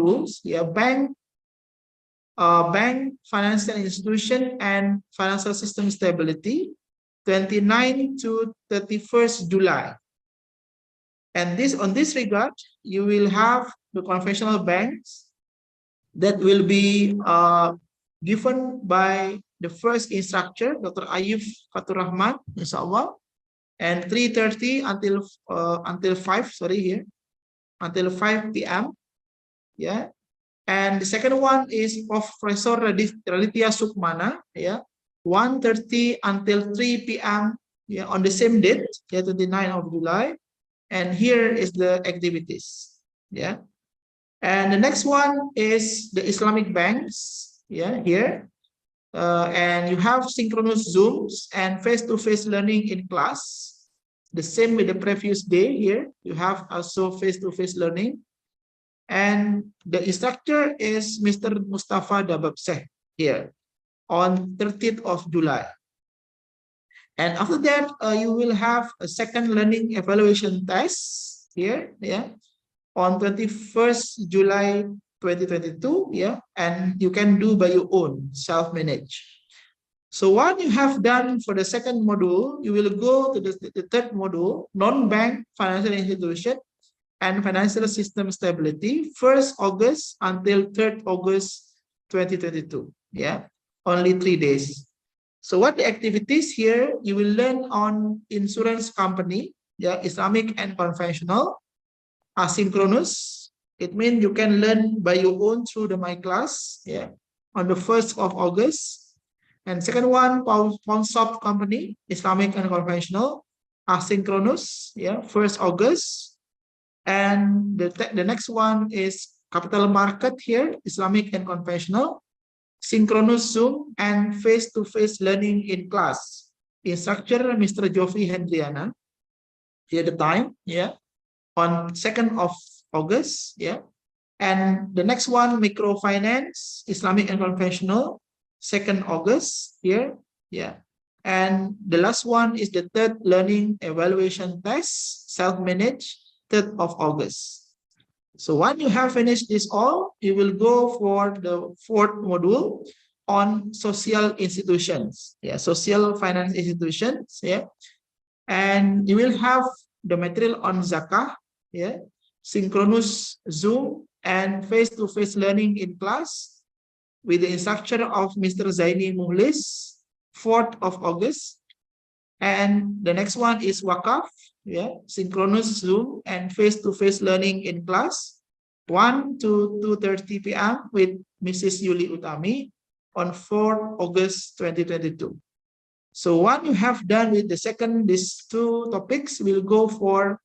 modules, yeah, bank, financial institution, and financial system stability, 29 to 31st July. And on this regard, you will have the conventional banks that will be given by the first instructor, Dr. IPIEF Rahman, inshallah, and 3:30 until 5, sorry, here, until 5 p.m. Yeah. And the second one is Professor Raditya Sukmana, yeah, 1:30 until 3 p.m. yeah, on the same date, yeah, 29 of July. And here is the activities. Yeah. And the next one is the Islamic banks, yeah, here. And you have synchronous Zooms and face-to-face learning in class. The same with the previous day here. You have also face-to-face learning. And the instructor is Mr. Mustafa Dababseh here on 30th of July. And after that, you will have a second learning evaluation test here, yeah, on 21st July 2022, yeah, and you can do by your own, self-manage. So what you have done for the second module, you will go to the third module, non-bank financial institution and financial system stability, 1st August until 3rd August 2022. Yeah, only 3 days. So what the activities here, you will learn on insurance company, yeah, Islamic and conventional, asynchronous. It means you can learn by your own through the My Class, yeah, on the 1st of August. And second one, pawn shop company, Islamic and conventional, asynchronous, yeah, 1st August. And the next one is capital market here, Islamic and conventional, synchronous Zoom, and face-to-face learning in class. Instructor, Mr. Joffrey Hendriana. Here the time, yeah, on 2nd of August, yeah. And the next one, microfinance, Islamic and conventional, 2nd August here, yeah. And the last one is the third learning evaluation test, self-managed, 3rd of August. So when you have finished this all, you will go for the 4th module on social institutions, yeah, social finance institutions, yeah. And you will have the material on zakah, yeah, synchronous Zoom and face-to-face learning in class with the instructor of Mr. Zaini Muhlis, 4th of August. And the next one is wakaf, yeah, synchronous Zoom and face-to-face learning in class, 1 to 2:30 p.m. with Mrs. Yuli Utami on 4th August 2022. So what you have done with these two topics, will go for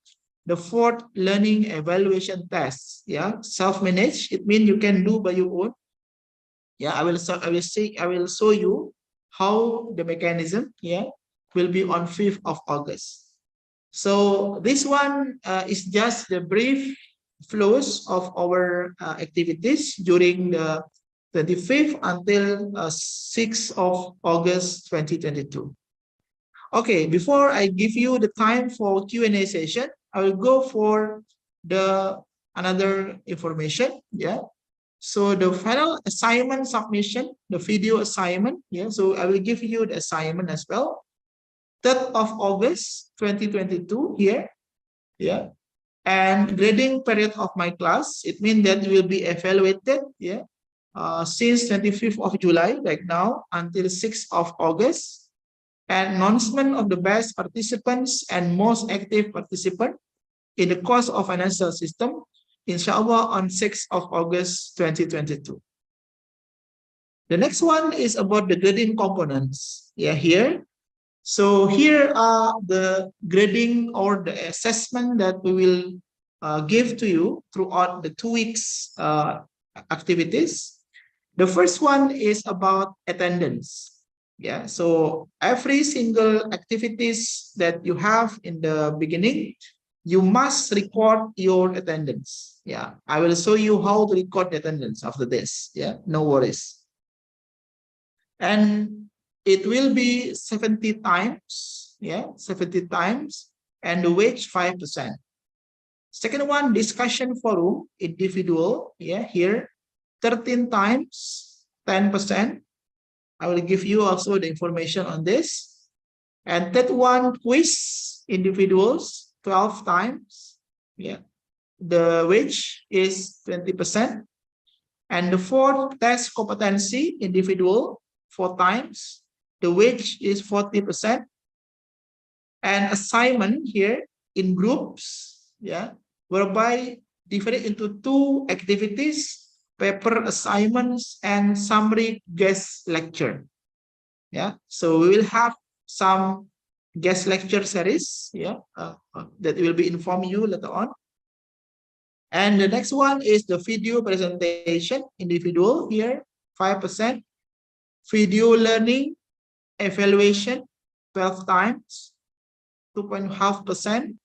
the 4th learning evaluation test, yeah, self-managed. It means you can do by your own. Yeah, I will show you how the mechanism, yeah, will be on 5th of August. So this one is just the brief flows of our activities during the 25th until 6th of August 2022. Okay, before I give you the time for Q&A session, I will go for the another information, yeah. So the final assignment submission, the video assignment, yeah. So I will give you the assignment as well. 3rd of August 2022 here, yeah. And grading period of my class, it means that will be evaluated, yeah, since 25th of July, like now, until 6th of August. And announcement of the best participants and most active participant in the course of financial system, inshallah, on 6th of August 2022. The next one is about the grading components, yeah, here. So here are the grading or the assessment that we will give to you throughout the 2 weeks activities. The first one is about attendance. Yeah, so every single activities that you have in the beginning, you must record your attendance. Yeah, I will show you how to record attendance after this. Yeah, no worries. And it will be 70 times. Yeah, 70 times, and the wage 5%. Second one, discussion forum, individual. Yeah, here 13 times 10%. I will give you also the information on this. And third one, quiz, individuals, 12 times. Yeah, the wage is 20%. And the fourth, test competency, individual, 4 times. The wage is 40%. And assignment here in groups, yeah, whereby divided into 2 activities, paper assignments and summary guest lecture. Yeah, so we will have some guest lecture series, yeah, that will be inform you later on. And the next one is the video presentation, individual here, 5%. Video learning evaluation, 12 times, 2.5%.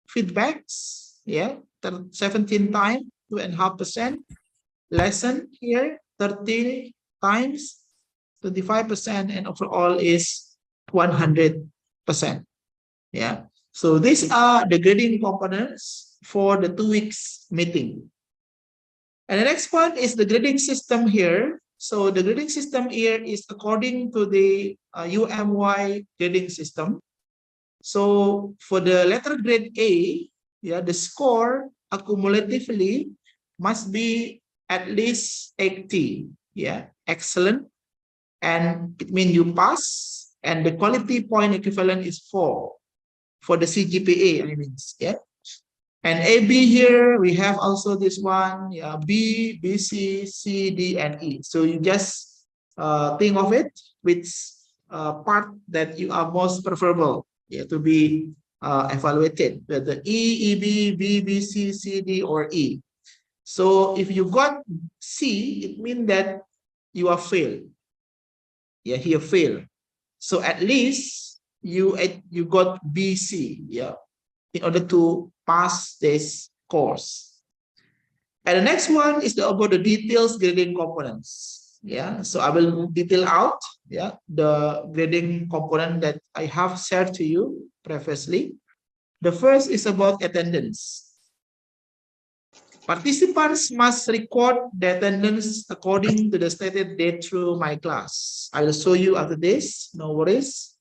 Feedbacks, yeah, 17 times, 2.5%. Lesson here, 30 times, 25%, and overall is 100%. Yeah. So these are the grading components for the 2 weeks meeting. And the next one is the grading system here. So the grading system here is according to the UMY grading system. So for the letter grade A, yeah, the score accumulatively must be at least 80. Yeah, excellent. And it means you pass, and the quality point equivalent is 4 for the CGPA, I mean, yeah. And AB here, we have also this one, yeah, B, BC, C, D, and E. So you just think of it, which part that you are most preferable, yeah, to be evaluated, whether E, EB, B, BC, C, D, or E. So if you got C, it means that you are failed. Yeah, here fail. So at least you got BC, yeah, in order to pass this course. And the next one is about the details grading components. Yeah, so I will detail out, yeah, the grading component that I have shared to you previously. The first is about attendance. Participants must record the attendance according to the stated date through my class. I will show you after this, no worries.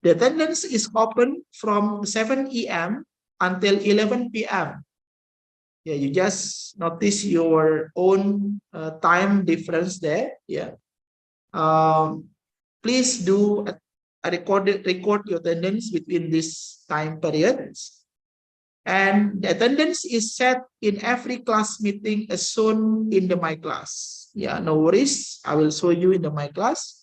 The attendance is open from 7 a.m. until 11 p.m. Yeah, you just notice your own time difference there. Yeah. Please do record your attendance between these time periods. And the attendance is set in every class meeting as shown in the My Class. Yeah, no worries. I will show you in the My Class.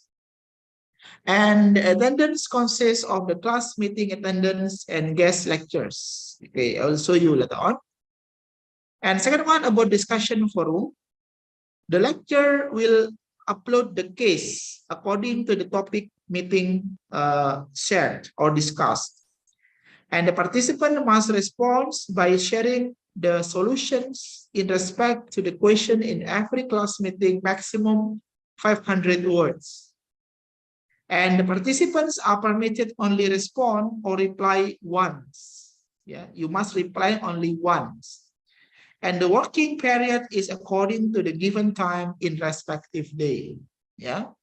And the attendance consists of the class meeting attendance and guest lectures. Okay, I will show you later on. And second one about discussion forum. The lecturer will upload the case according to the topic meeting shared or discussed. And the participant must respond by sharing the solutions in respect to the question in every class meeting, maximum 500 words. And the participants are permitted only respond or reply once. Yeah, you must reply only once. And the working period is according to the given time in respective day. Yeah.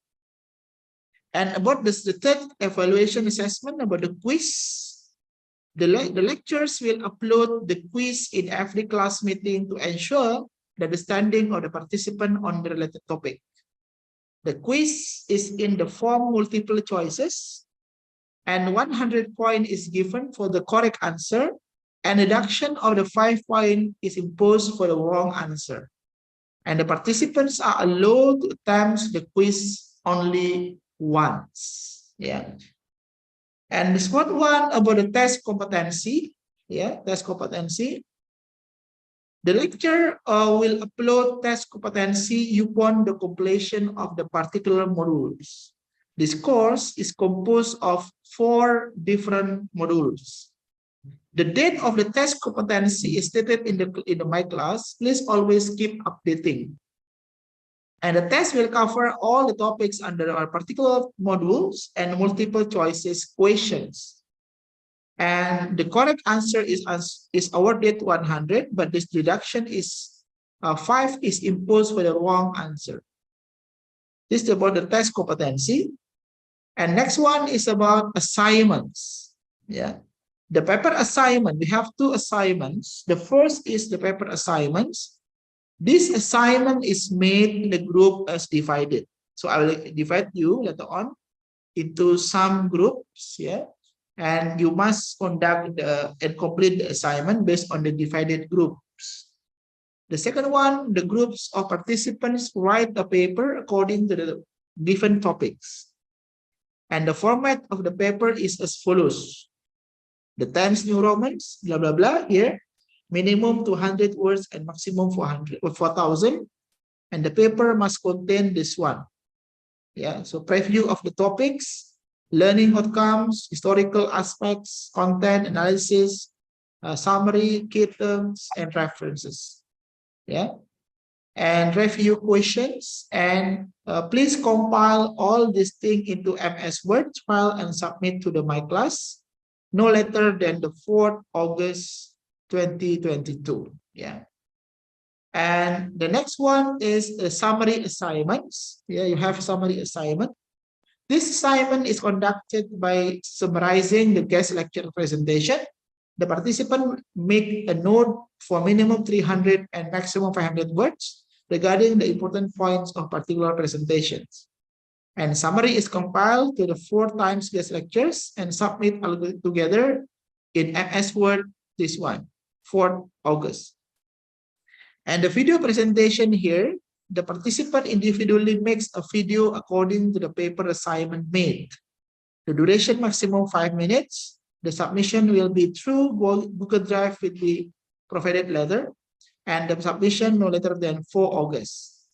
And about this, the third evaluation assessment about the quiz. The lecturers will upload the quiz in every class meeting to ensure the understanding of the participant on the related topic. The quiz is in the form multiple choices, and 100 points is given for the correct answer, and reduction of the 5 points is imposed for the wrong answer. And the participants are allowed to attempt the quiz only once. Yeah. And this one about the test competency. Yeah, test competency. The lecturer will upload test competency upon the completion of the particular modules. This course is composed of 4 different modules. The date of the test competency is stated in the My Class. Please always keep updating. And the test will cover all the topics under our particular modules and multiple choices questions. And the correct answer is awarded 100, but this deduction is 5 is imposed for the wrong answer. This is about the test competency. And next one is about assignments. Yeah. The paper assignment, we have 2 assignments. The first is the paper assignments. This assignment is made in the group as divided. So I will divide you later on into some groups, yeah, and you must conduct and complete the assignment based on the divided groups. The second one, the groups of participants write a paper according to the different topics. And the format of the paper is as follows. The Times New Romans, blah, blah, blah, here, minimum 200 words and maximum 400 or 4,000. And the paper must contain this one. Yeah, so preview of the topics, learning outcomes, historical aspects, content analysis, summary, key terms, and references. Yeah, and review questions, and please compile all these things into MS Word file and submit to the My Class no later than the 4th August 2022. Yeah. And the next one is a summary assignments. Yeah, you have a summary assignment. This assignment is conducted by summarizing the guest lecture presentation. The participant make a note for minimum 300 and maximum 500 words regarding the important points of particular presentations. And summary is compiled to the 4 times guest lectures and submit together in MS Word, this one, 4th August. And the video presentation here, the participant individually makes a video according to the paper assignment made. The duration maximum 5 minutes. The submission will be through Google Drive with the provided letter, and the submission no later than 4 August.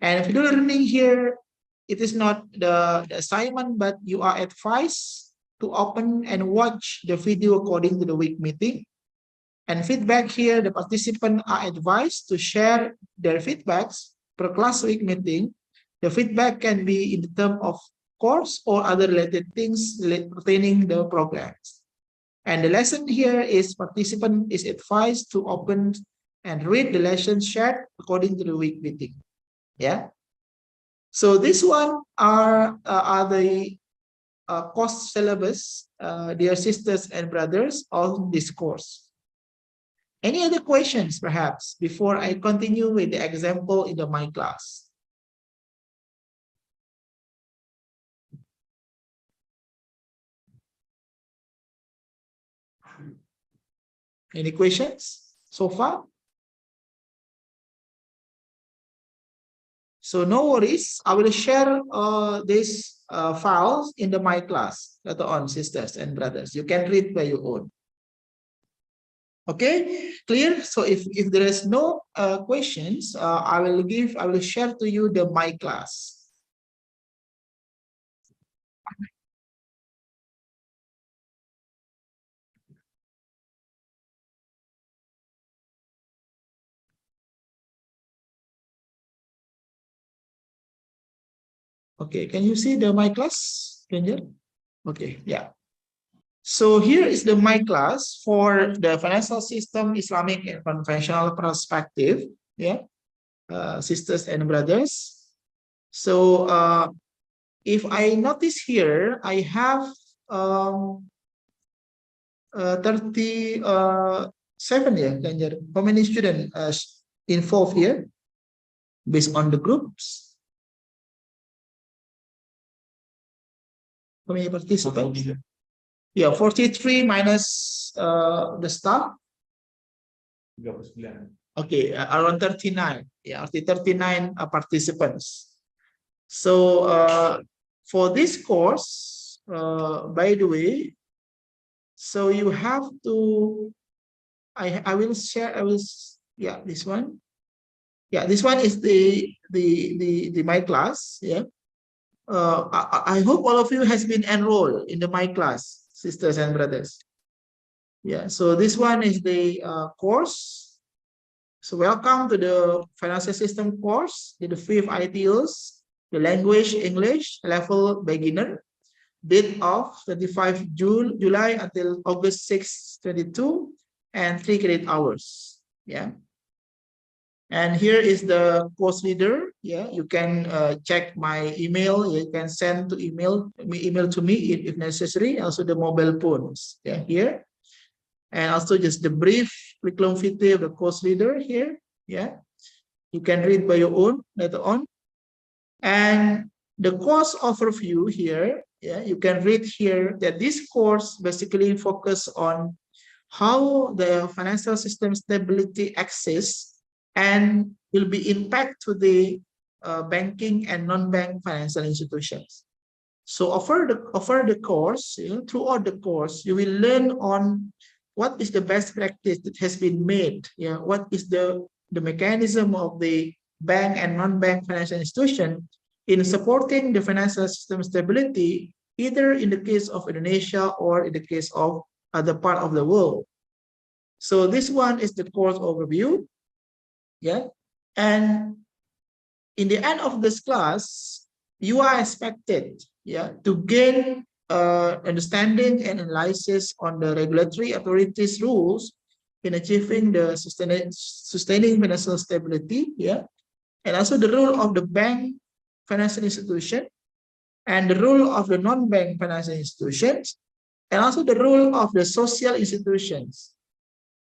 And video learning here, it is not the assignment, but you are advised to open and watch the video according to the week meeting. And feedback here, the participants are advised to share their feedbacks per class week meeting. The feedback can be in the term of course or other related things pertaining the programs. And the lesson here is participant is advised to open and read the lesson shared according to the week meeting. Yeah. So this one are the course syllabus, dear sisters and brothers, on this course. Any other questions, perhaps, before I continue with the example in the My Class? Any questions so far? So no worries. I will share these files in the My Class later on, sisters and brothers. You can read by your own. Okay, clear? So if there is no questions, I will share to you the My Class. Okay, can you see the My Class, Kenjer? Okay, yeah. So here is the My Class for the financial system, Islamic and conventional perspective. Yeah, sisters and brothers. So if I notice here, I have 37 here. How many students involved here based on the groups? How many participants? Yeah, 43 minus the staff. Okay, around 39. Yeah, 39 participants. So for this course, by the way, so you have to, I will share, yeah, this one. Yeah, this one is the My Class. Yeah. I hope all of you has been enrolled in the My Class, sisters and brothers. Yeah, so this one is the course. So welcome to the financial system course, in the 5th ITOs, the language English level beginner. date of 25 July until August 6, 22, and 3 credit hours. Yeah. And here is the course leader. Yeah, you can check my email. You can send to email to me if necessary. Also the mobile phones. Yeah, here. And also just the brief curriculum vitae of the course leader here. Yeah, you can read by your own later on. And the course overview here, yeah, you can read here that this course basically focus on how the financial system stability exists and will be impact to the banking and non-bank financial institutions. So over the course, throughout the course, you will learn on what is the best practice that has been made. Yeah, what is the mechanism of the bank and non-bank financial institution in supporting the financial system stability, either in the case of Indonesia or in the case of other part of the world. So this one is the course overview. Yeah, and in the end of this class, you are expected, yeah, to gain understanding and analysis on the regulatory authorities' rules in achieving the sustaining financial stability, yeah, and also the role of the bank financial institution and the role of the non-bank financial institutions, and also the role of the social institutions.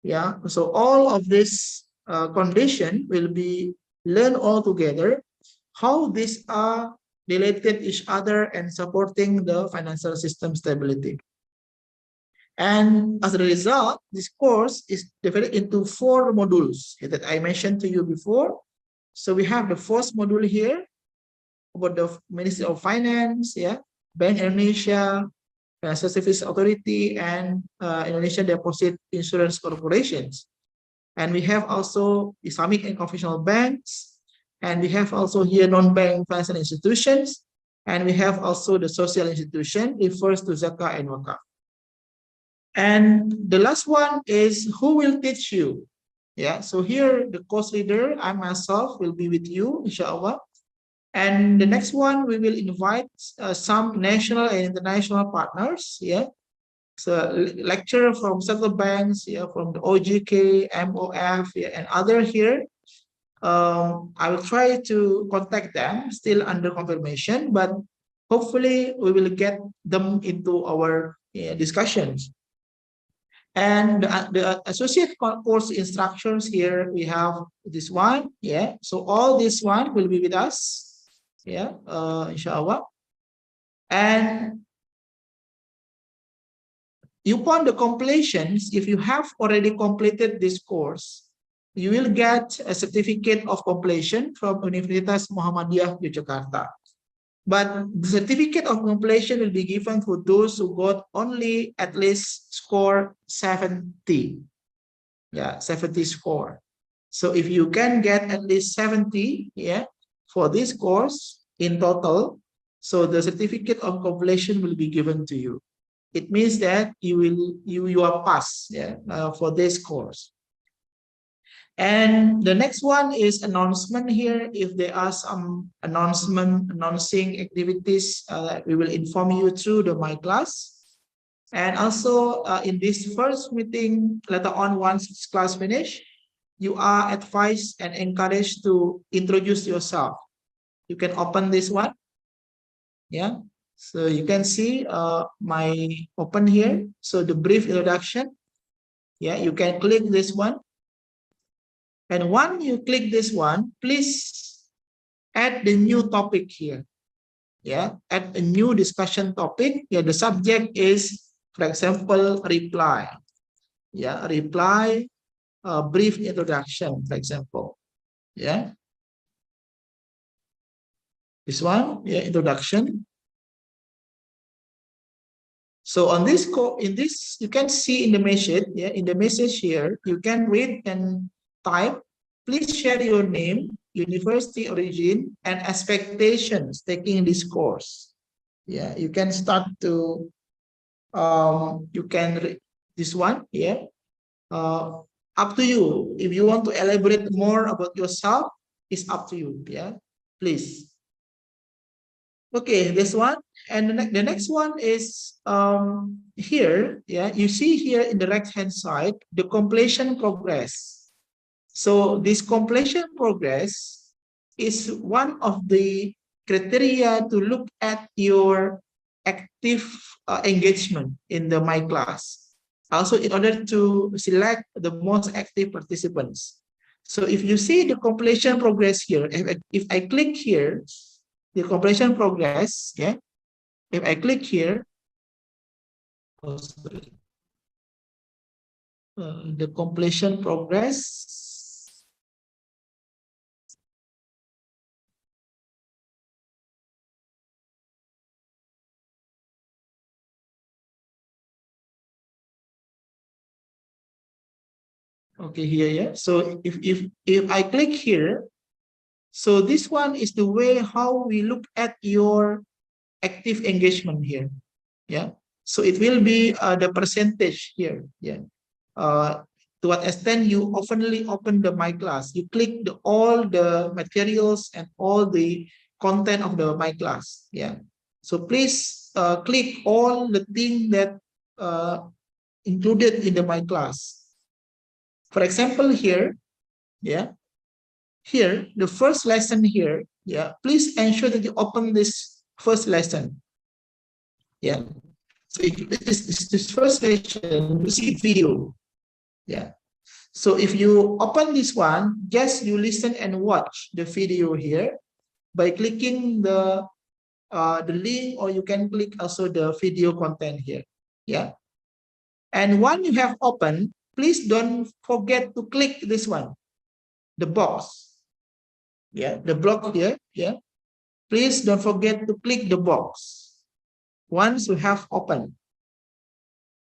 Yeah, so all of this condition will be learned all together, how these are related each other and supporting the financial system stability. And as a result, this course is divided into 4 modules that I mentioned to you before. So we have the first module here about the Ministry of Finance, yeah, Bank Indonesia, Financial Services Authority, and Indonesian Deposit Insurance Corporations. And we have also Islamic and confessional banks, and we have also here non-bank financial institutions, and we have also the social institution, refers to Zakah and Wakaf. And the last one is who will teach you. Yeah, so here the course leader, I myself will be with you, inshallah. And the next one, we will invite some national and international partners. Yeah, so lecturer from central banks, yeah, from the OGK, MOF, yeah, and other here. I will try to contact them, still under confirmation, but hopefully we will get them into our discussions. And the associate course instructions here, we have this one, yeah. So all this one will be with us, yeah, inshallah. And upon the completions, if you have already completed this course, you will get a certificate of completion from Universitas Muhammadiyah Yogyakarta. But the certificate of completion will be given for those who got only at least score 70. Yeah, 70 score. So if you can get at least 70, yeah, for this course in total, so the certificate of completion will be given to you. It means that you are passed, yeah, for this course. And the next one is announcement here. If there are some announcing activities, we will inform you through my class. And also in this first meeting, later on, once this class finish, you are advised and encouraged to introduce yourself. You can open this one. Yeah. So you can see my open here. So the brief introduction. Yeah, you can click this one. And when you click this one, please add the new topic here. Yeah, add a new discussion topic. Yeah, the subject is, for example, reply. Yeah, reply, brief introduction, for example. Yeah. This one, yeah, introduction. So on this, you can see in the message, yeah, in the message here, you can read and type. Please share your name, university origin, and expectations taking this course. Yeah, you can start to, you can read this one, yeah. Up to you. If you want to elaborate more about yourself, it's up to you, yeah. Please. Okay, this one. And the next one is here. Yeah, you see here in the right-hand side, the completion progress. So this completion progress is one of the criteria to look at your active engagement in the My Class. Also, in order to select the most active participants. So if you see the completion progress here, if I click here, the completion progress, yeah, if I click here, oh, sorry, the completion progress, okay, here, yeah. So if I click here, so this one is the way how we look at your active engagement here. Yeah. So it will be the percentage here. Yeah. To what extent you oftenly open the My Class, you click all the materials and all the content of the My Class. Yeah. So please click all the thing that included in the My Class. For example, here, yeah, here, the first lesson here, yeah, please ensure that you open this first lesson. Yeah. So if this first lesson, you see video. Yeah. So if you open this one, just you listen and watch the video here by clicking the link, or you can click also the video content here. Yeah. And when you have opened, please don't forget to click this one, the box. Yeah, the block here. Yeah. Please don't forget to click the box once you have opened.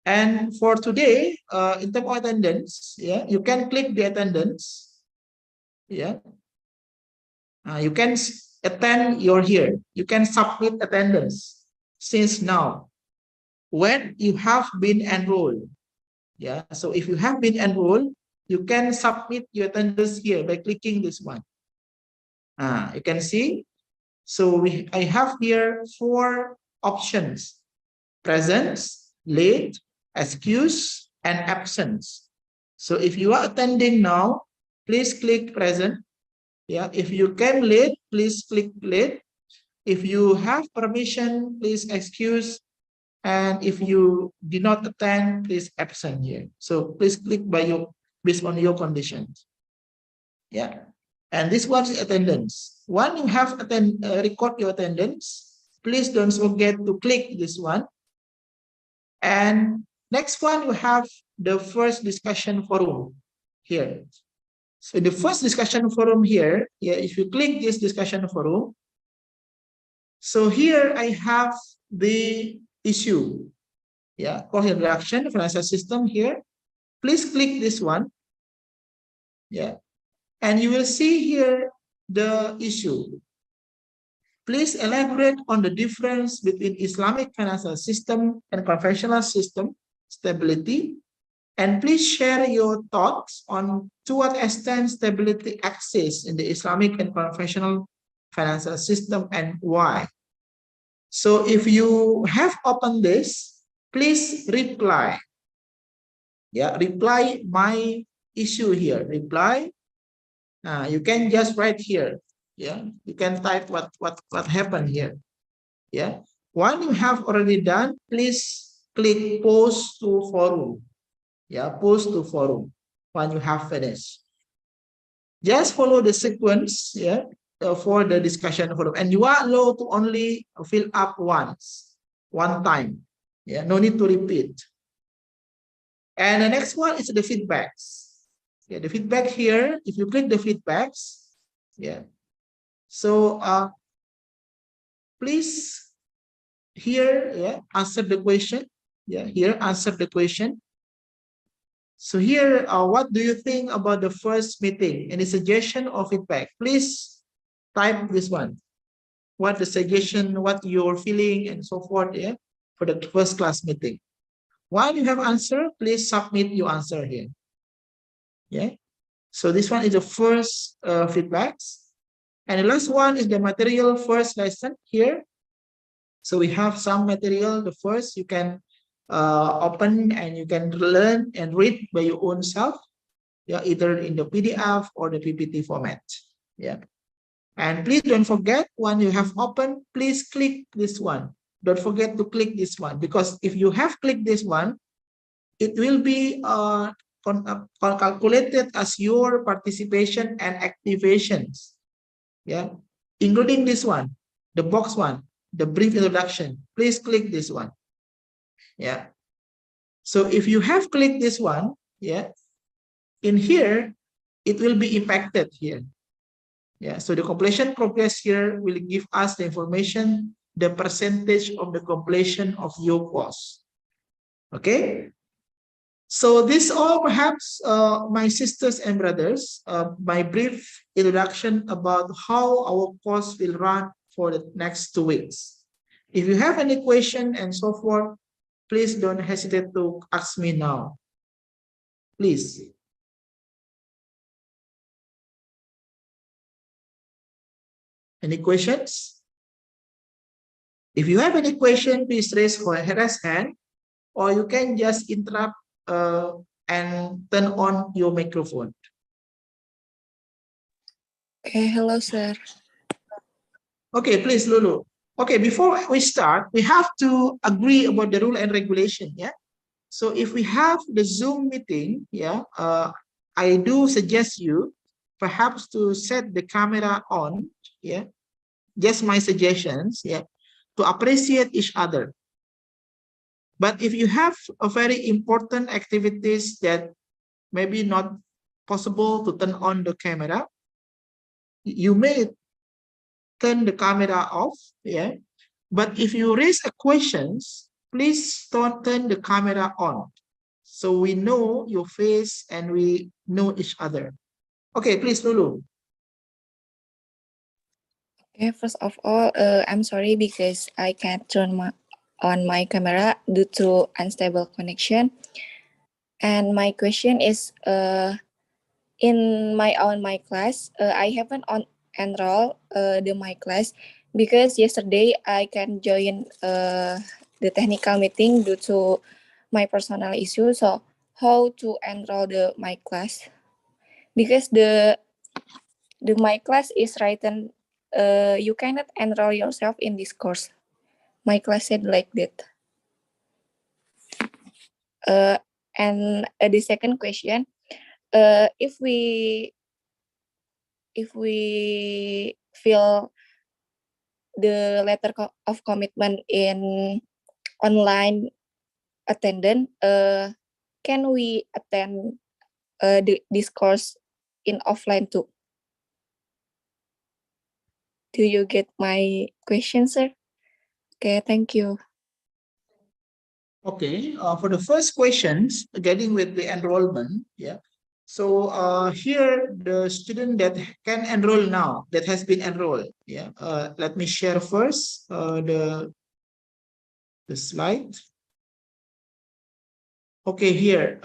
And for today, in terms of attendance, yeah, you can click the attendance. Yeah, you can attend your here. You can submit attendance since now when you have been enrolled. Yeah, so if you have been enrolled, you can submit your attendance here by clicking this one. You can see. So I have here 4 options: presence, late, excuse, and absence. So if you are attending now, please click present. Yeah, if you came late, please click late. If you have permission, please excuse. And if you did not attend, please absent here. So please click by your based on your conditions. Yeah. And this one is attendance. When you have record your attendance, please don't forget to click this one. And next one, we have the first discussion forum here. So the first discussion forum here, yeah, if you click this discussion forum, so here I have the issue, yeah, coherent reaction, financial system here. Please click this one, yeah, and you will see here the issue. Please elaborate on the difference between Islamic financial system and conventional system stability. And please share your thoughts on to what extent stability exists in the Islamic and conventional financial system and why. So if you have opened this, please reply. Yeah, reply my issue here. Reply. You can just write here. Yeah, you can type what happened here. Yeah. When you have already done, please click post to forum. Yeah, post to forum when you have finished. Just follow the sequence, yeah, for the discussion forum, and you are allowed to only fill up one time. Yeah, no need to repeat. And the next one is the feedbacks. Yeah, the feedback here. If you click the feedbacks, yeah. So please here, yeah, answer the question. Yeah, here answer the question. So here, what do you think about the first meeting? Any suggestion or feedback? Please type this one. What the suggestion, what you're feeling, and so forth, yeah, for the first class meeting. While you have answer, please submit your answer here. Yeah. So this one is the first feedbacks. And the last one is the material first lesson here. So we have some material. The first you can open and you can learn and read by your own self, yeah, either in the PDF or the PPT format. Yeah. And please don't forget, when you have opened, please click this one. Don't forget to click this one, because if you have clicked this one, it will be calculated as your participation and activations. Yeah, including this one, the box one, the brief introduction. Please click this one. Yeah. So if you have clicked this one, yeah, in here, it will be impacted here. Yeah, so the completion progress here will give us the information, the percentage of the completion of your course. Okay. So this all perhaps, my sisters and brothers, my brief introduction about how our course will run for the next 2 weeks. If you have any question and so forth, please don't hesitate to ask me now. Please. Any questions? If you have any question, please raise your hand, or you can just interrupt and turn on your microphone. Okay, hello, sir. Okay, please, Lulu. Okay, before we start, we have to agree about the rule and regulation, yeah? So if we have the Zoom meeting, yeah, I do suggest you perhaps to set the camera on, yeah? Just my suggestions, yeah, to appreciate each other. But if you have a very important activities that maybe not possible to turn on the camera, you may turn the camera off, yeah. But if you raise a questions, please don't turn the camera on, so we know your face and we know each other. Okay, please, Lulu. Okay, first of all, I'm sorry because I can't turn on my camera due to unstable connection. And my question is, in my class, I haven't enrolled my class because yesterday I can join the technical meeting due to my personal issue. So how to enroll my class? Because my class is written, you cannot enroll yourself in this course. My class said like that. And the second question, if we fill the letter of commitment in online attendance, can we attend this course in offline too? Do you get my question, sir? Okay, thank you. Okay, for the first questions, getting with the enrollment, yeah. So here the student that can enroll now, that has been enrolled, yeah. Let me share first the slide. Okay, here,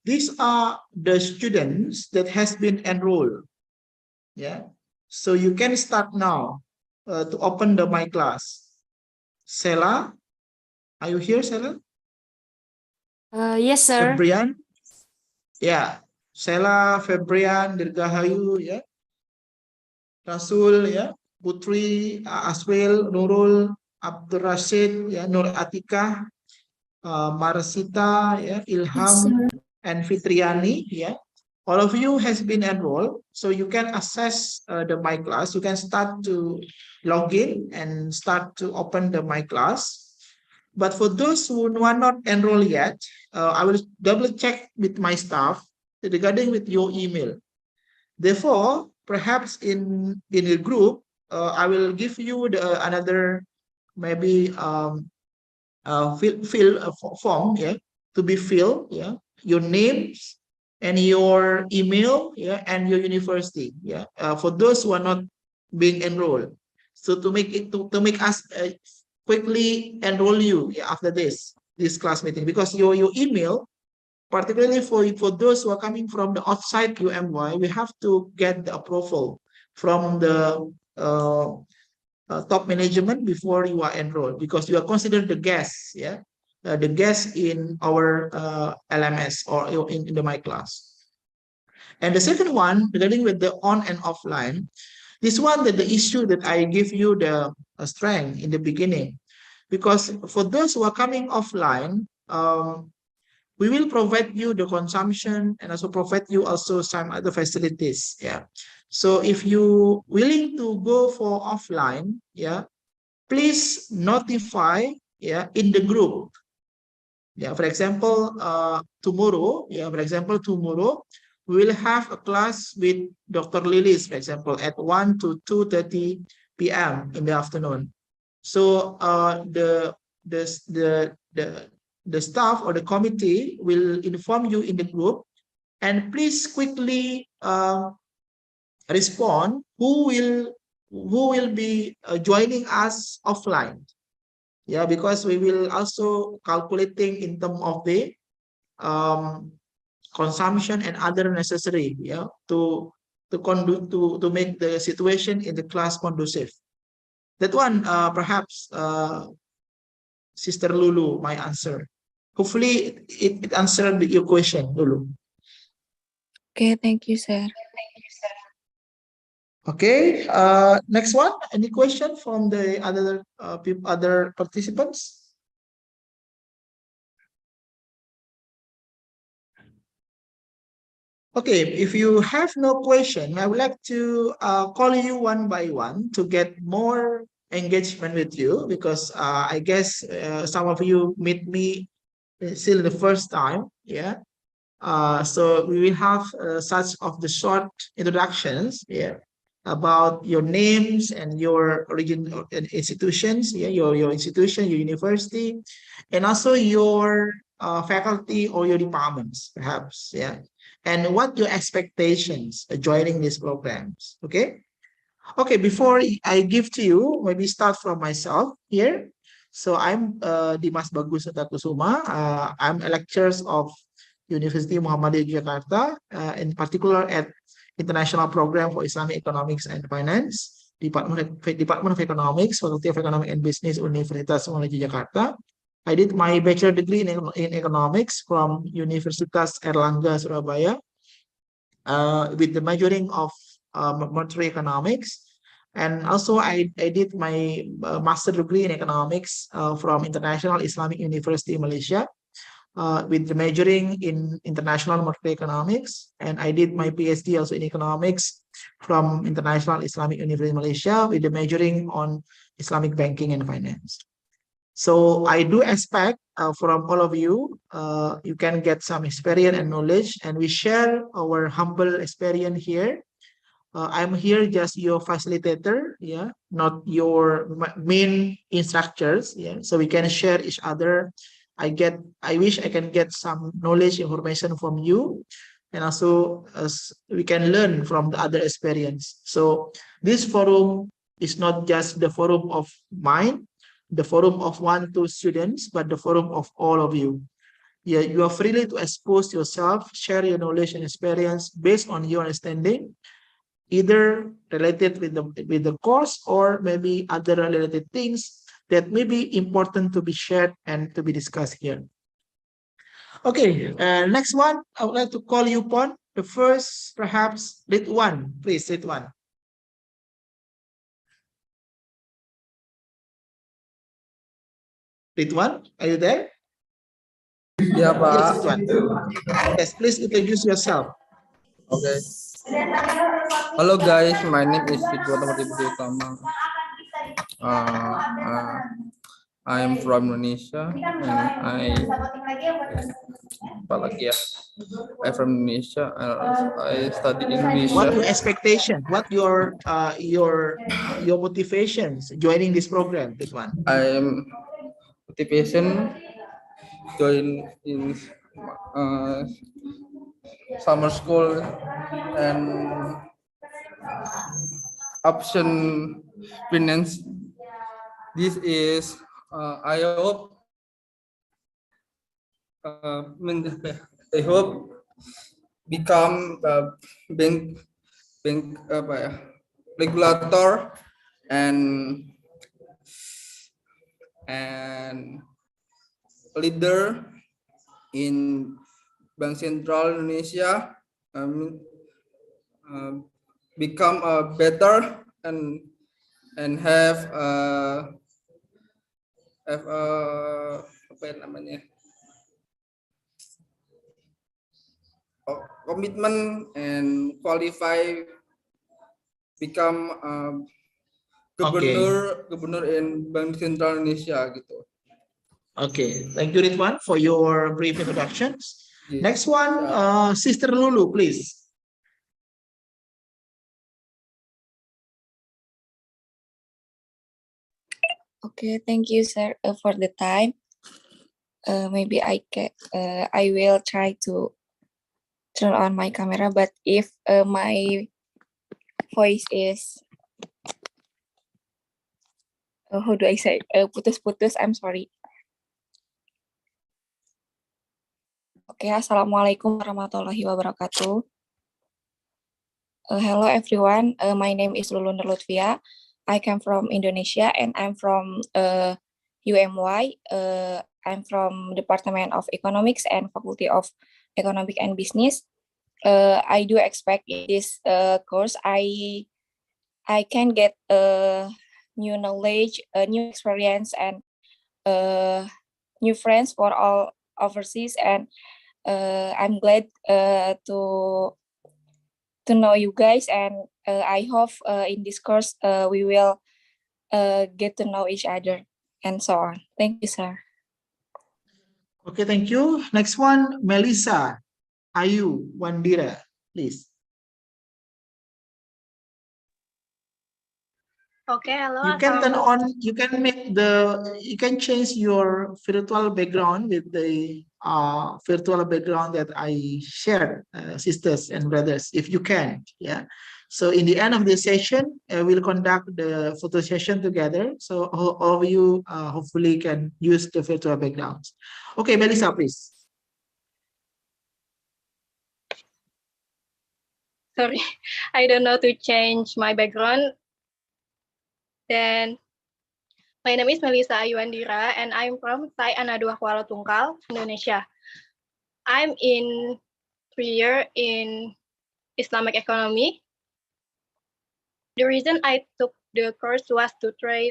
these are the students that has been enrolled, yeah. So you can start now to open the My Class. Sela, are you here, Sela? Yes, sir. Febrian? Yeah, Sela, Febrian, Dirgahayu, ya, Rasul, ya, Putri, Aswil, Nurul, Abdul Rashid, ya, Nur Atika, Marsita, ya, Ilham, and Fitriani, ya. All of you has been enrolled, so you can access the My Class. You can start to log in and start to open the My Class. But for those who are not enrolled yet, I will double check with my staff regarding with your email. Therefore, perhaps in a group, I will give you another maybe fill a form, yeah, to be filled, yeah, your names and your email, yeah, and your university, yeah, for those who are not being enrolled. So to make it to make us quickly enroll you, yeah, after this class meeting, because your email, particularly for those who are coming from the outside UMY, we have to get the approval from the top management before you are enrolled, because you are considered the guest, yeah, the guest in our LMS or in the My Class. And the second one, regarding with the on and offline, this one that the issue that I give you the strength in the beginning, because for those who are coming offline, we will provide you the consumption and also provide you also some other facilities. Yeah. So if you willing to go for offline, yeah, please notify, yeah, in the group. Yeah, for example, tomorrow, yeah, for example, tomorrow we will have a class with Dr. Lilis, for example, at 1 to 2:30 p.m. in the afternoon. So the staff or the committee will inform you in the group, and please quickly respond who will be joining us offline. Yeah, because we will also calculating in terms of the consumption and other necessary, yeah, to make the situation in the class conducive. That one, perhaps Sister Lulu, my answer. Hopefully, it answered your question, Lulu. Okay, thank you, sir. Okay, next one. Any question from the other participants? Okay, if you have no question, I would like to call you one by one to get more engagement with you, because I guess some of you meet me still the first time, yeah. So we will have such of the short introductions, yeah, about your names and your origin and institutions, yeah, your institution, your university, and also your faculty or your departments, perhaps, yeah, and what your expectations joining these programs. Okay. Okay, before I give to you, maybe start from myself here. So I'm Dimas Bagus Kusuma. I'm a lecturer of University Muhammadiyah Jakarta, in particular at International Program for Islamic Economics and Finance, Department of Economics, Faculty of Economics and Business, Universitas Muhammadiyah Jakarta. I did my bachelor degree in economics from Universitas Erlangga Surabaya, with the majoring of monetary economics. And also I did my master degree in economics from International Islamic University Malaysia, with the majoring in international monetary economics. And I did my PhD also in economics from International Islamic University Malaysia, with the majoring on Islamic banking and finance. So I do expect from all of you, you can get some experience and knowledge, and we share our humble experience here. I'm here just your facilitator, yeah, not your main instructors, yeah. So we can share each other. I wish I can get some knowledge, information from you, and also we can learn from the other experience. So this forum is not just the forum of mine, the forum of 1-2 students, but the forum of all of you. Yeah, you are freely to expose yourself, share your knowledge and experience based on your understanding, either related with the course or maybe other related things that may be important to be shared and to be discussed here. Okay, next one, I would like to call you upon the first, perhaps, Ridwan. Please, Ridwan. Ridwan, are you there? Ya, Pak. Yes, Ridwan. Yes, please introduce yourself. Okay. Hello guys, my name is Ridwan Budi Utama. I am from Indonesia and I'm from Indonesia and I study in Indonesia. What your expectation? What your motivations joining this program, Ridwan? I'm motivation join in summer school and option finance. This is I hope I hope become bank apa ya regulator and and leader in Bank Sentral Indonesia, become better and have apa ya namanya, commitment and qualify become gubernur in Bank Sentral Indonesia gitu. Okay, thank you, Ridwan, for your brief introductions. Yes. Next one, Sister Lulu, please. Okay, thank you, sir, for the time. Maybe I will try to turn on my camera, but if my voice is how do I say putus-putus, I'm sorry. Okay, assalamualaikum warahmatullahi wabarakatuh. Hello everyone, my name is Lulun Lutfia. I come from Indonesia and I'm from UMY. I'm from Department of Economics and Faculty of Economic and Business. I do expect in this course I can get new knowledge, new experience, and new friends for all overseas. And I'm glad to know you guys, and I hope in this course we will get to know each other and so on. Thank you, sir. Okay, thank you. Next one, Melissa Ayu Wandira, please. Okay, hello. You can turn on, you can change your virtual background with the virtual background that I shared, sisters and brothers, if you can, yeah. So in the end of the session, we'll conduct the photo session together. So all of you hopefully can use the virtual backgrounds. Okay, Melissa, please. Sorry, I don't know to change my background. Then, my name is Melissa Ayuandira, and I'm from Tai Anadua Kuala Tungkal, Indonesia. I'm in 3 year in Islamic economy. The reason I took the course was to try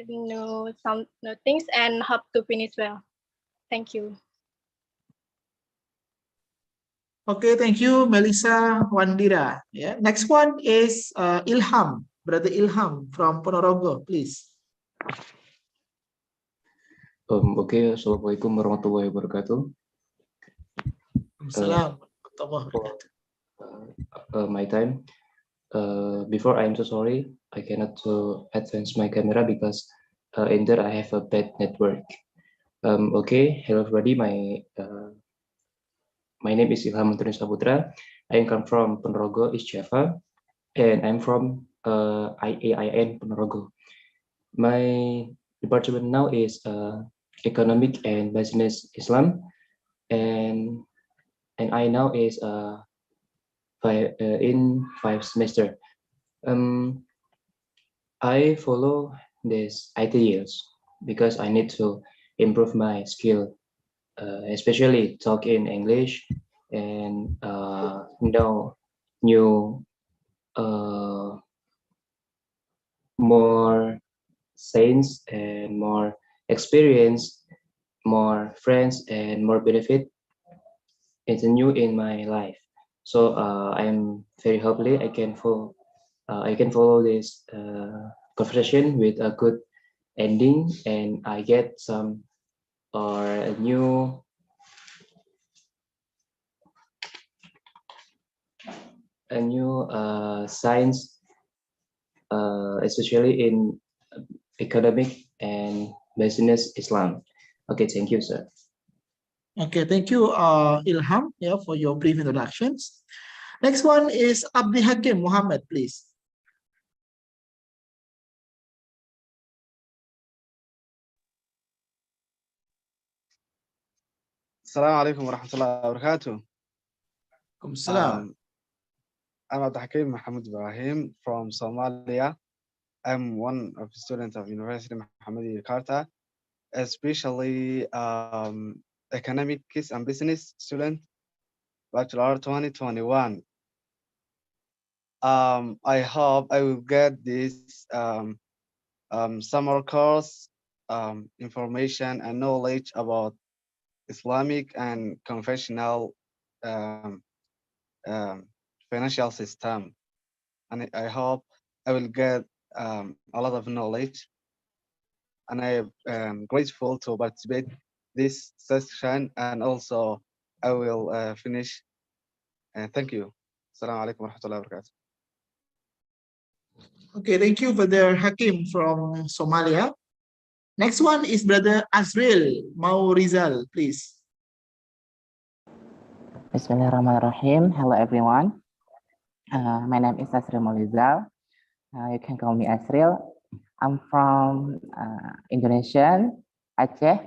some new things and hope to finish well. Thank you. Okay, thank you, Melissa Wandira. Yeah. Next one is Ilham, brother Ilham from Ponorogo, please. Okay, assalamualaikum warahmatullahi wabarakatuh. My time. Before, I'm so sorry, I cannot advance my camera because in there I have a bad network. Okay, hello everybody. My name is Ilham Antonis Saputra. I come from Ponorogo, East Java, and I'm from IAIN Ponorogo. My department now is Economic and Business Islam, and I now is in 5 semester. I follow this ITIEF because I need to improve my skill, especially talk in English and know new more science and more experience, more friends and more benefit. It's new in my life, so I'm very happy I can follow this conversation with a good ending, and I get some or a new science, especially in economic and business Islam. Okay, thank you, sir. Okay, thank you, Ilham, yeah, for your brief introductions. Next one is Abdi Hakim Muhammad, please. Assalamualaikum warahmatullahi wabarakatuh. Waalaikumsalam. I'm Abdi Hakim Muhammad Ibrahim from Somalia. I'm one of the students of University Muhammad Jakarta, especially economics and business student, Bachelor 2021. I hope I will get this summer course information and knowledge about Islamic and conventional um, um, financial system, and I hope I will get a lot of knowledge. And I am grateful to participate this session, and also I will finish. Thank you. Assalamu alaikum warahmatullahi wabarakatuh. Okay, thank you, Brother Hakim from Somalia. Next one is Brother Azril Maurizal, please. Bismillahirrahmanirrahim. Hello everyone. My name is Azril Maurizal. You can call me Azril. I'm from Indonesia, Aceh.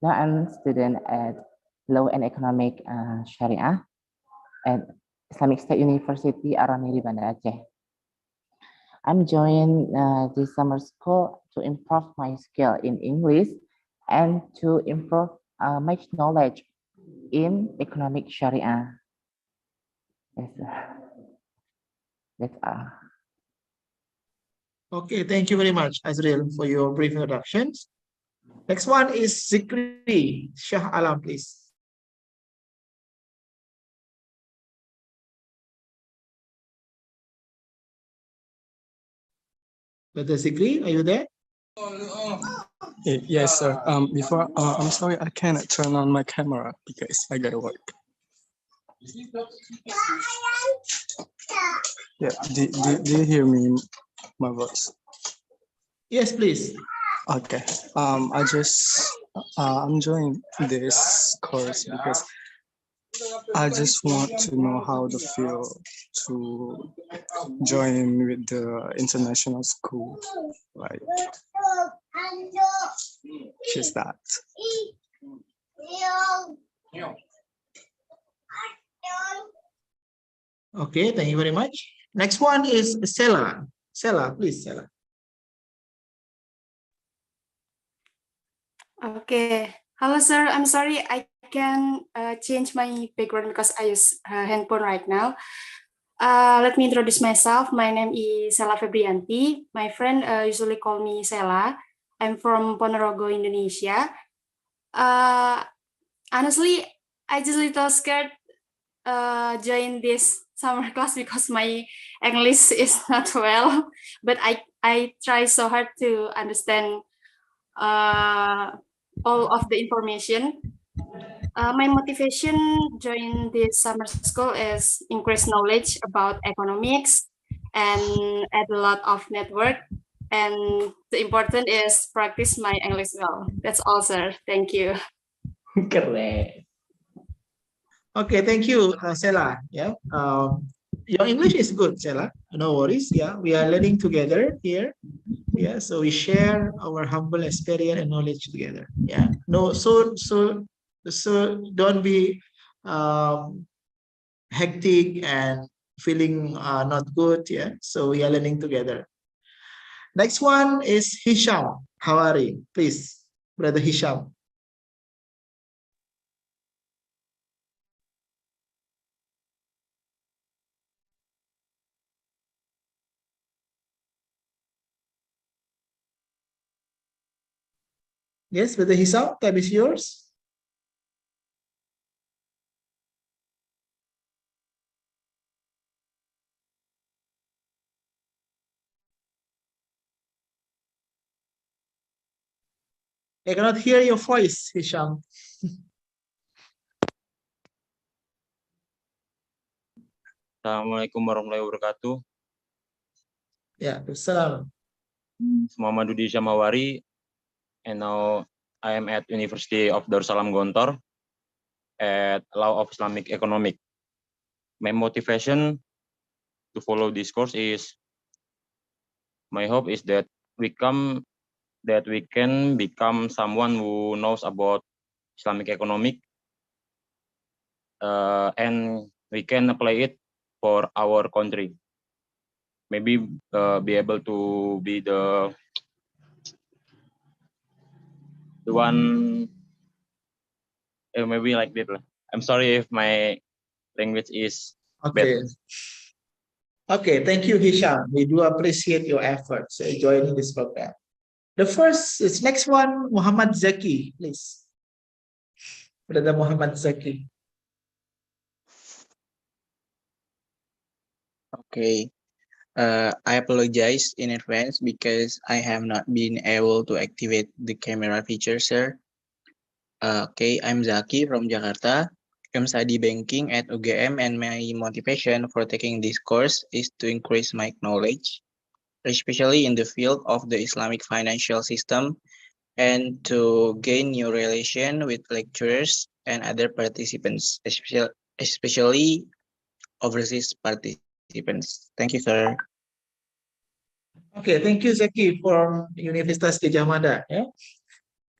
Now I'm a student at Law and Economic Sharia at Islamic State University Aramiri, Banda Aceh. I'm joining this summer school to improve my skill in English and to improve my knowledge in economic Sharia. That's all. Okay, thank you very much, Azril, for your brief introductions. Next one is Zikri Shah Alam, please. Brother Zikri, are you there? Yes, sir. Before, I'm sorry, I cannot turn on my camera because I gotta work. Yeah, do you hear me, my voice? Yes, please. Okay. I'm joining this course because I just want to know how to feel to join with the international school. Like, just that. Okay, thank you very much. Next one is Sela. Sela, please, Sela. Okay. Hello, sir. I'm sorry I can change my background because I use handphone right now. Let me introduce myself. My name is Sela Febrianti. My friend usually call me Sela. I'm from Ponorogo, Indonesia. Honestly, I just little scared join this summer class because my English is not well, but I try so hard to understand all of the information. My motivation join this summer school is increase knowledge about economics and add a lot of network. And the important is practice my English well. That's all, sir. Thank you. Okay, thank you, Sela. Yeah, your English is good, Sela. No worries. Yeah, we are learning together here. Yeah, so we share our humble experience and knowledge together. Yeah, no, so don't be hectic and feeling not good. Yeah, so we are learning together. Next one is Hisham Hawari, please, Brother Hisham. Yes, Brother Hisham, time is yours. I cannot hear your voice, Hisham. Assalamualaikum warahmatullahi wabarakatuh. Yeah, salam. Muhammad Dudi Syamawari, and now I am at University of Darussalam Gontor at Law of Islamic Economic. My motivation to follow this course is, my hope is that we can become someone who knows about Islamic economic, and we can apply it for our country. Maybe be able to be the the one maybe like that lah. I'm sorry if my language is Okay. bad. Okay, thank you, Hisham. We do appreciate your efforts joining this program. The first is next one, Muhammad Zaki, please. Brother Muhammad Zaki. Okay. I apologize in advance because I have not been able to activate the camera feature, sir. Okay, I'm Zaki from Jakarta. I'm study banking at UGM and my motivation for taking this course is to increase my knowledge, especially in the field of the Islamic financial system, and to gain new relation with lecturers and other participants, especially overseas participants. Thank you, sir. Okay, thank you, Zaki, from Universitas Gajah Mada. Yeah.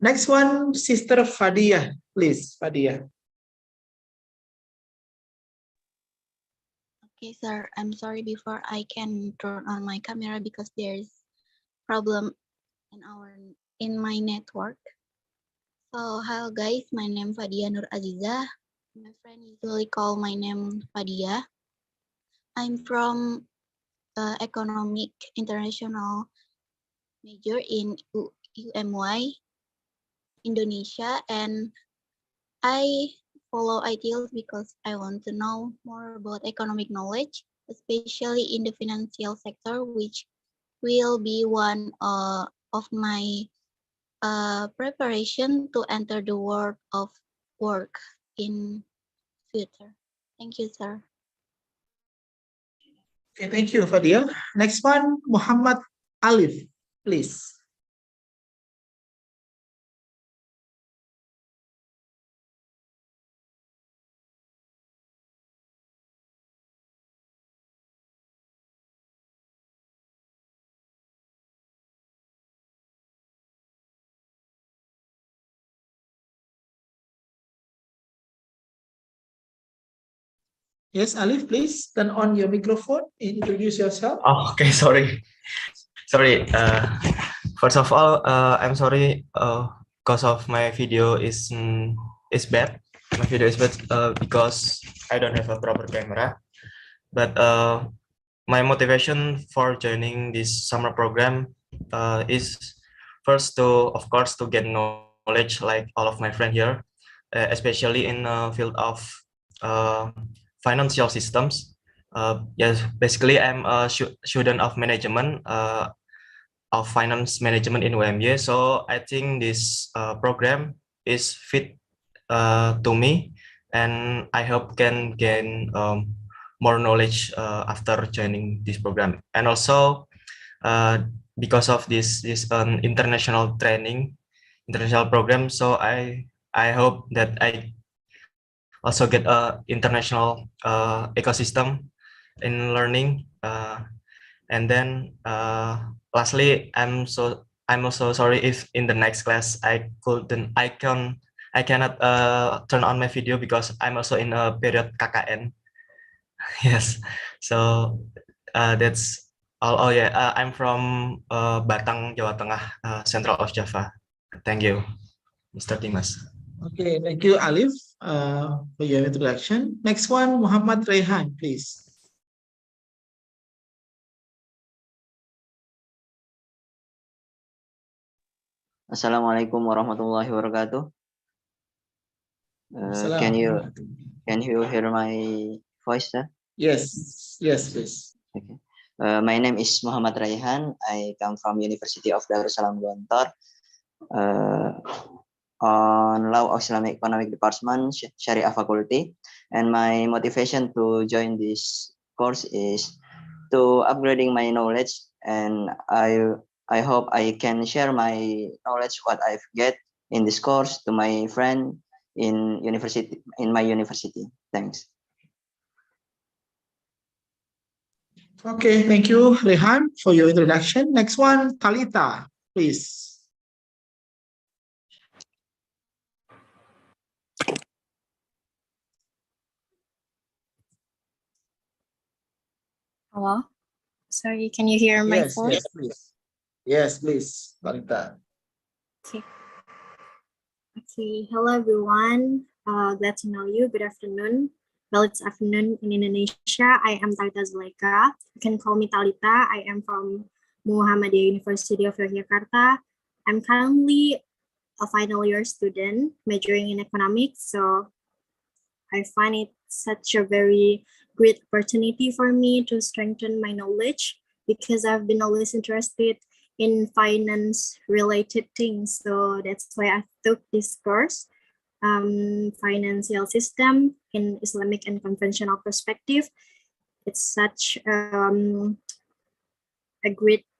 Next one, Sister Fadia, please, Fadia. Okay, sir. I'm sorry before I can turn on my camera because there's problem in my network. So hello guys, my name Fadia Nur Aziza. My friend usually call my name Fadia. I'm from economic international major in UMY Indonesia, and I follow ITIL because I want to know more about economic knowledge, especially in the financial sector, which will be one of my preparation to enter the world of work in future. Thank you, sir. Okay, thank you, Fadia. Next one, Muhammad Alif, please. Yes, Alif, please turn on your microphone. Introduce yourself. Oh, okay, sorry. Sorry. First of all, I'm sorry because of my video is bad. My video is bad because I don't have a proper camera. But my motivation for joining this summer program is first to, of course, to get knowledge like all of my friends here, especially in the field of financial systems. Yes, basically I'm a student of management, of finance management in UMY. So I think this program is fit to me, and I hope can gain more knowledge after joining this program. And also because of this international program, so I hope that I also get a international ecosystem in learning. And then lastly, I'm also sorry if in the next class I cannot turn on my video because I'm also in a period KKN. Yes, so that's all. Oh yeah, I'm from Batang, Jawa Tengah, Central of Java. Thank you, Mr. Dimas. Okay, thank you, Alif, for your introduction. Next one, Muhammad Rehan, please. Assalamualaikum warahmatullahi wabarakatuh. Can you hear my voice, sir? Yes, yes, please. Okay. My name is Muhammad Raihan. I come from University of Darussalam Gontor. On Law of Islamic Economic Department, Sharia Faculty, and my motivation to join this course is to upgrading my knowledge, and I hope I can share my knowledge what I've get in this course to my friend in my university. Thanks. Okay, thank you, Rehan, for your introduction. Next one, Talita, please. Hello. Sorry, can you hear my Yes, voice? yes, please. Yes, please, Talita. Okay. Okay, hello everyone. Glad to know you. Good afternoon. Well, it's afternoon in Indonesia. I am Talita Zulaika. You can call me Talita. I am from Muhammadiyah University of Yogyakarta. I'm currently a final year student majoring in economics. So I find it such a very great opportunity for me to strengthen my knowledge because I've been always interested in finance related things. So that's why I took this course, financial system in Islamic and conventional perspective. It's such a great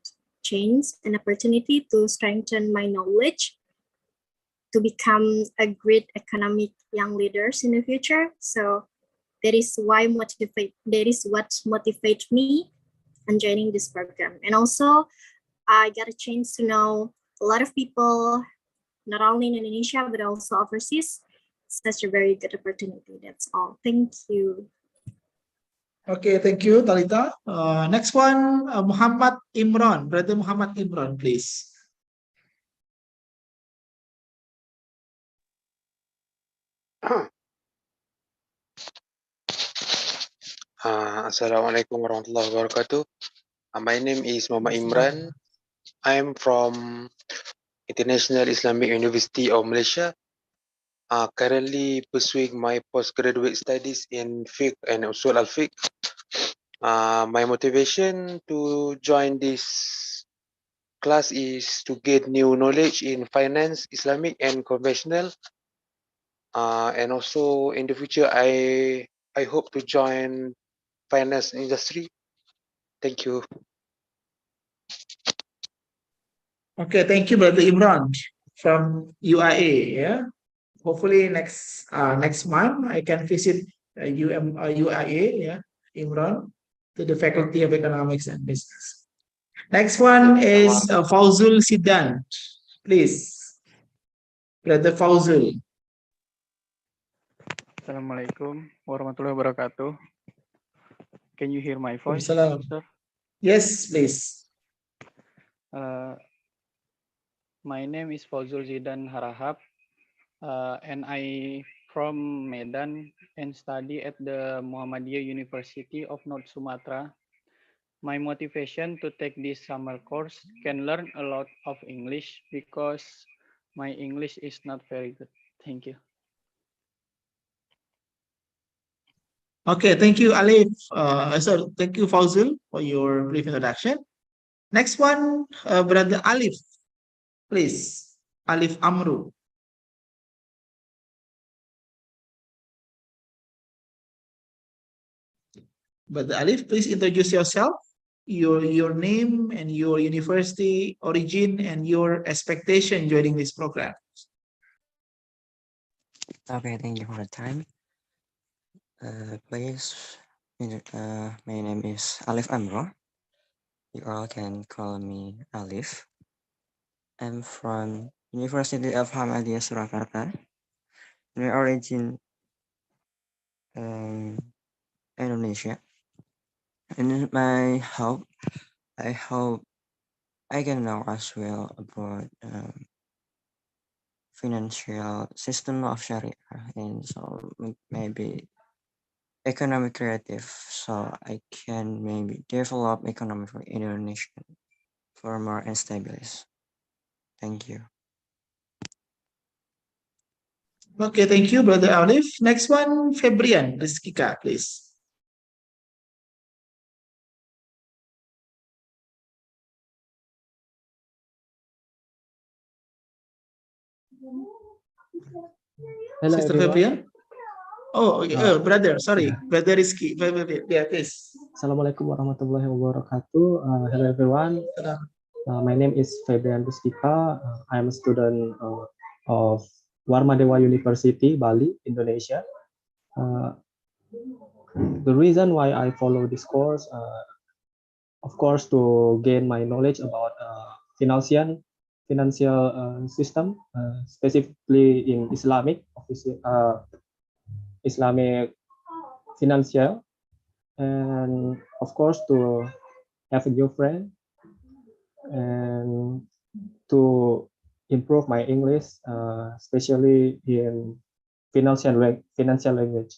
change and opportunity to strengthen my knowledge to become a great economic young leaders in the future. So that is what motivates me in joining this program. And also I got a chance to know a lot of people, not only in Indonesia, but also overseas. Such a very good opportunity. That's all. Thank you. Okay, thank you, Talita. Next one, Muhammad Imran. Brother Muhammad Imran, please. Assalamualaikum warahmatullahi wabarakatuh. My name is Muhammad Imran. I am from International Islamic University of Malaysia. Currently pursuing my postgraduate studies in fiqh and usul al-fiqh. My motivation to join this class is to get new knowledge in finance, Islamic and conventional. And also in the future, I hope to join finance industry. Thank you. Okay, thank you, Brother Imran from UIA. Yeah, hopefully next month I can visit UIA. Yeah, Imran, to the Faculty of Economics and Business. Next one is Fauzul Sidan. Please, Brother Fauzul. Assalamualaikum warahmatullahi wabarakatuh. Can you hear my voice, Salam. sir? Yes, please. My name is Fauzul Zidan Harahap, and I from Medan and study at the Muhammadiyah University of North Sumatra. My motivation to take this summer course can learn a lot of English because my English is not very good. Thank you. Okay, thank you, Alif. Thank you, Fauzul, for your brief introduction. Next one, Brother Alif, please. Alif Amru. Brother Alif, please introduce yourself, your name and your university origin and your expectation during this program. Okay, thank you for the time. Please, my name is Alif Amro. You all can call me Alif. I'm from University of Muhammadiyah Surakarta. My origin Indonesia. And I hope I can know as well about financial system of Sharia, and so maybe economic creative, so I can maybe develop economy for Indonesia for more stability. Thank you. Okay, thank you, Brother Alif. Next one, Febrian Rizkika, please. Hello, Sister everyone. Febrian. Oh, okay. Brother, sorry. Brother Rizky. Yeah, please. Assalamualaikum warahmatullahi wabarakatuh. Hello, everyone. My name is Febrian Rizkika. I'm a student of Warmadewa University, Bali, Indonesia. The reason why I follow this course, of course, to gain my knowledge about financial system, specifically in Islamic financial, and of course to have a new friend and to improve my English, especially in financial language.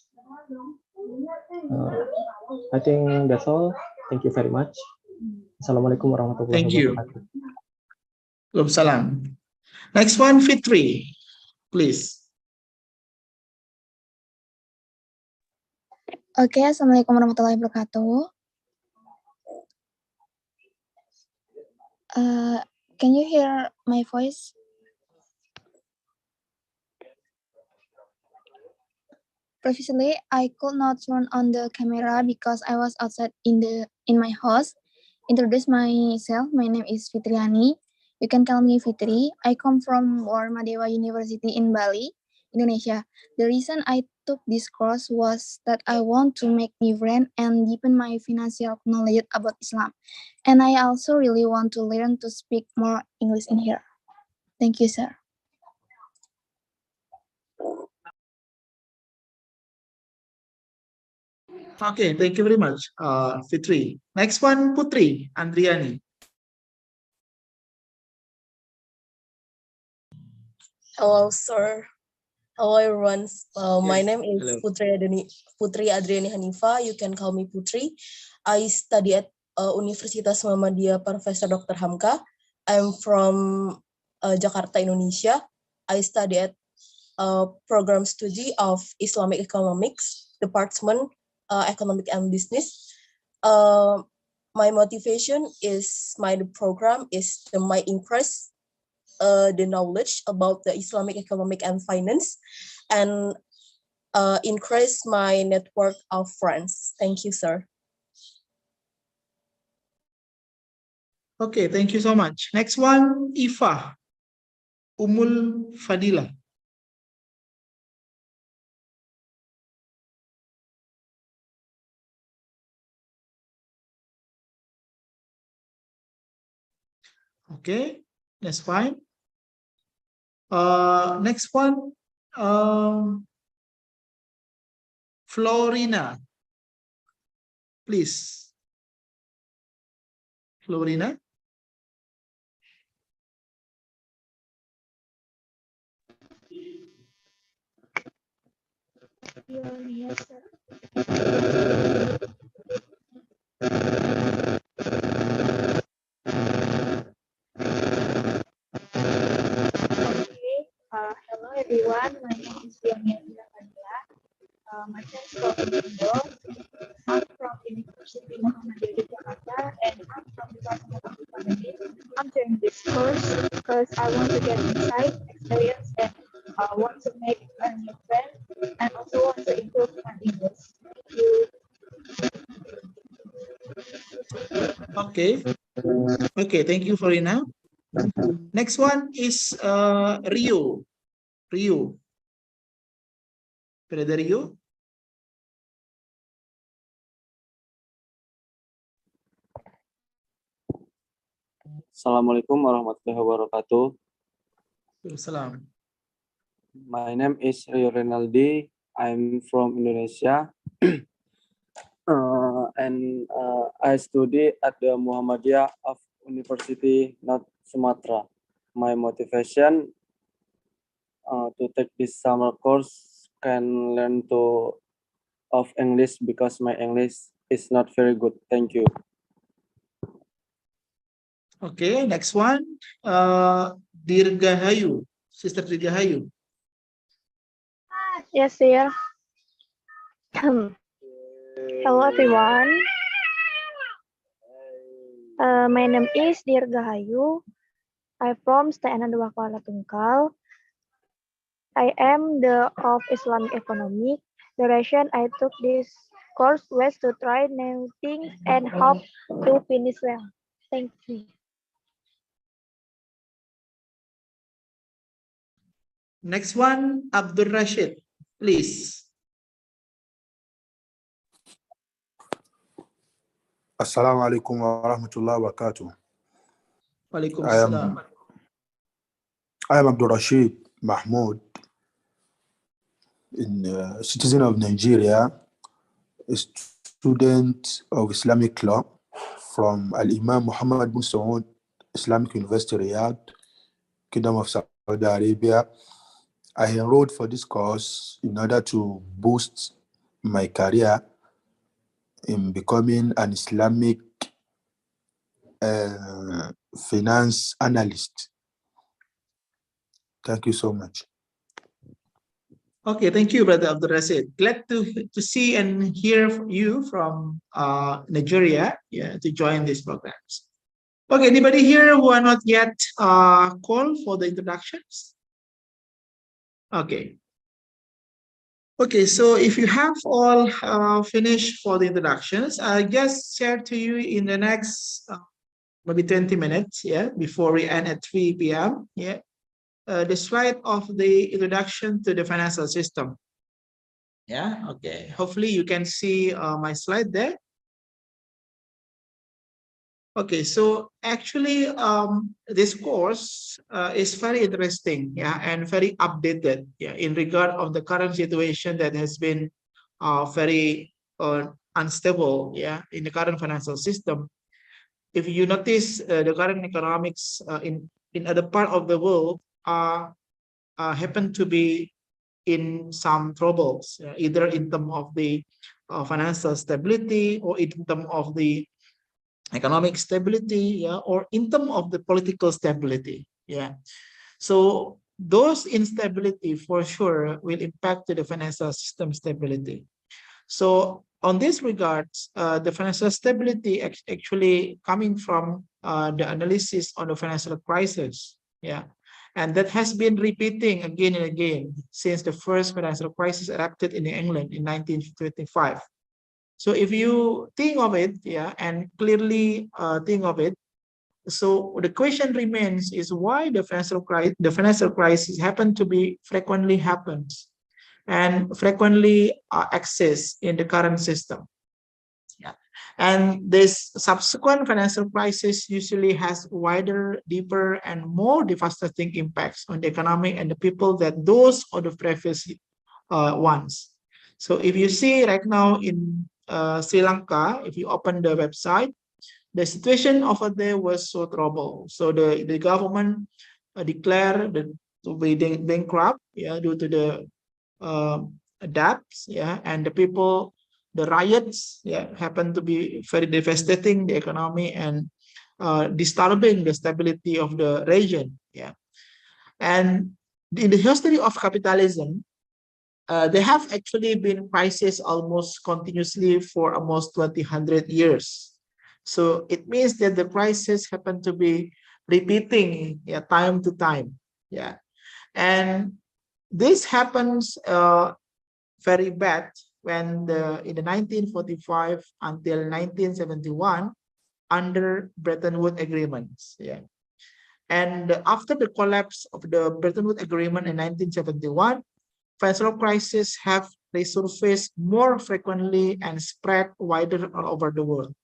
I think that's all. Thank you very much. Assalamualaikum warahmatullahi Thank you. wabarakatuh. Salam. Next one, Fitri, please. Okay, Assalamualaikum warahmatullahi wabarakatuh. Can you hear my voice? Previously, I could not turn on the camera because I was outside in my house. Introduce myself. My name is Fitriani. You can call me Fitri. I come from Warmadewa University in Bali, Indonesia. The reason I took this course was that I want to make new friends and deepen my financial knowledge about Islam. And I also really want to learn to speak more English in here. Thank you, sir. Okay, thank you very much, Fitri. Next one, Putri Andriani. Hello, sir. Hello, everyone. My name is Hello. Putri Adriani Hanifa. You can call me Putri. I study at Universitas Muhammadiyah Profesor Dr. Hamka. I'm from Jakarta, Indonesia. I study at program study of Islamic Economics, Department Economic and Business. My motivation is my program is my interest, the knowledge about the Islamic economic and finance, and increase my network of friends. Thank you, sir. Okay, thank you so much. Next one, Ifa Umul Fadila. Okay, that's fine. Next one, Florina, please. Florina. Yes, sir. Hello everyone, my name is Yonia Ilakania. My friends from Indo. I'm from University Muhammadiyah Jakarta and I'm from Department of Economy. I'm doing this course because I want to get insight, experience, and want to make a new friend and also want to improve my English. Thank you. Okay. Okay, thank you, Florina. Next one is Rio. Rio. Brother Rio. Assalamualaikum warahmatullahi wabarakatuh. Salam. My name is Rio Renaldi. I'm from Indonesia. I study at the Muhammadiyah of University North Sumatra. My motivation to take this summer course can learn of English because my English is not very good. Thank you. Okay, next one, Dirgahayu, Sister Dirgahayu. Yes, sir. Hello, everyone. My name is Dirgahayu. I'm from Stayana 2 Kuala Tungkal. I am the of Islamic Economic. The reason I took this course was to try new things and hope to finish well. Thank you. Next one, Abdul Rashid, please. Assalamu alaikum wa rahmatullahi wa barakatuh. Waalaikumsalam. I am Abdul Rashid Mahmoud, a citizen of Nigeria, a student of Islamic law from Al-Imam Muhammad bin Saud Islamic University, Riyadh, Kingdom of Saudi Arabia. I enrolled for this course in order to boost my career in becoming an Islamic finance analyst. Thank you so much. Okay, thank you, Brother Abdul Rasid. Glad to see and hear from you from Nigeria, yeah, to join these programs. Okay, anybody here who are not yet called for the introductions? Okay. Okay, so if you have all finished for the introductions, I just share to you in the next maybe 20 minutes, yeah, before we end at 3 p.m. Yeah, the slide of the introduction to the financial system. Yeah, okay. Hopefully you can see my slide there. Okay, so actually this course is very interesting, yeah, and very updated, yeah, in regard of the current situation that has been very unstable, yeah, in the current financial system. If you notice the current economics in other part of the world happen to be in some troubles, either in terms of the financial stability or in terms of the economic stability, yeah, or in terms of the political stability, yeah. So those instability for sure will impact to the financial system stability. So on this regards, the financial stability actually coming from the analysis on the financial crisis, yeah, and that has been repeating again and again since the first financial crisis erupted in England in 1925. So if you think of it, yeah, and clearly think of it, so the question remains is why the financial crisis happen to be frequently happens and frequently access in the current system. Yeah. And this subsequent financial crisis usually has wider, deeper, and more devastating impacts on the economy and the people than those of the previous ones. So if you see right now in Sri Lanka, if you open the website, the situation over there was so troubled. So the government declared to be bankrupt, yeah, due to the debts, yeah, and the people, the riots, yeah, happened to be very devastating the economy and disturbing the stability of the region, yeah. And in the history of capitalism, there have actually been crises almost continuously for almost 200 years. So it means that the crisis happen to be repeating, yeah, time to time, yeah. And this happens very bad when in the 1945 until 1971 under Bretton Woods agreements, yeah. And after the collapse of the Bretton Woods agreement in 1971, financial crises have resurfaced more frequently and spread wider all over the world.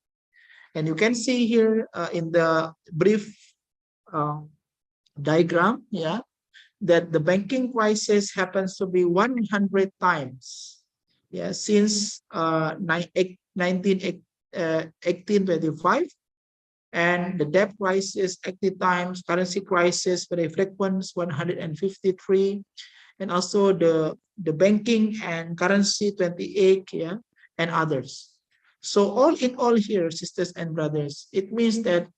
And you can see here in the brief diagram, yeah, that the banking crisis happens to be 100 times, yeah, since 1825, and the debt crisis 80 times, currency crisis very frequent 153, and also the banking and currency 28, yeah, and others. So all in all here, sisters and brothers, it means that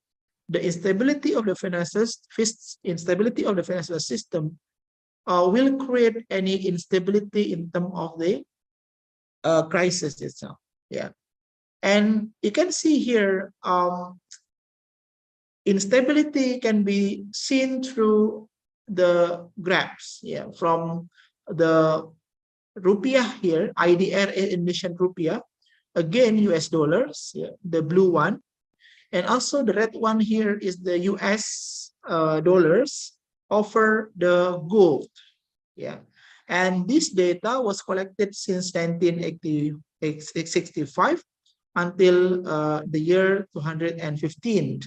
the instability of the financial system will create any instability in terms of the crisis itself. Yeah, and you can see here instability can be seen through the graphs. Yeah, from the rupiah here, IDR Indonesian rupiah, again US dollars, yeah, the blue one. And also the red one here is the US dollars over the gold. Yeah. And this data was collected since 1965 until the year 215.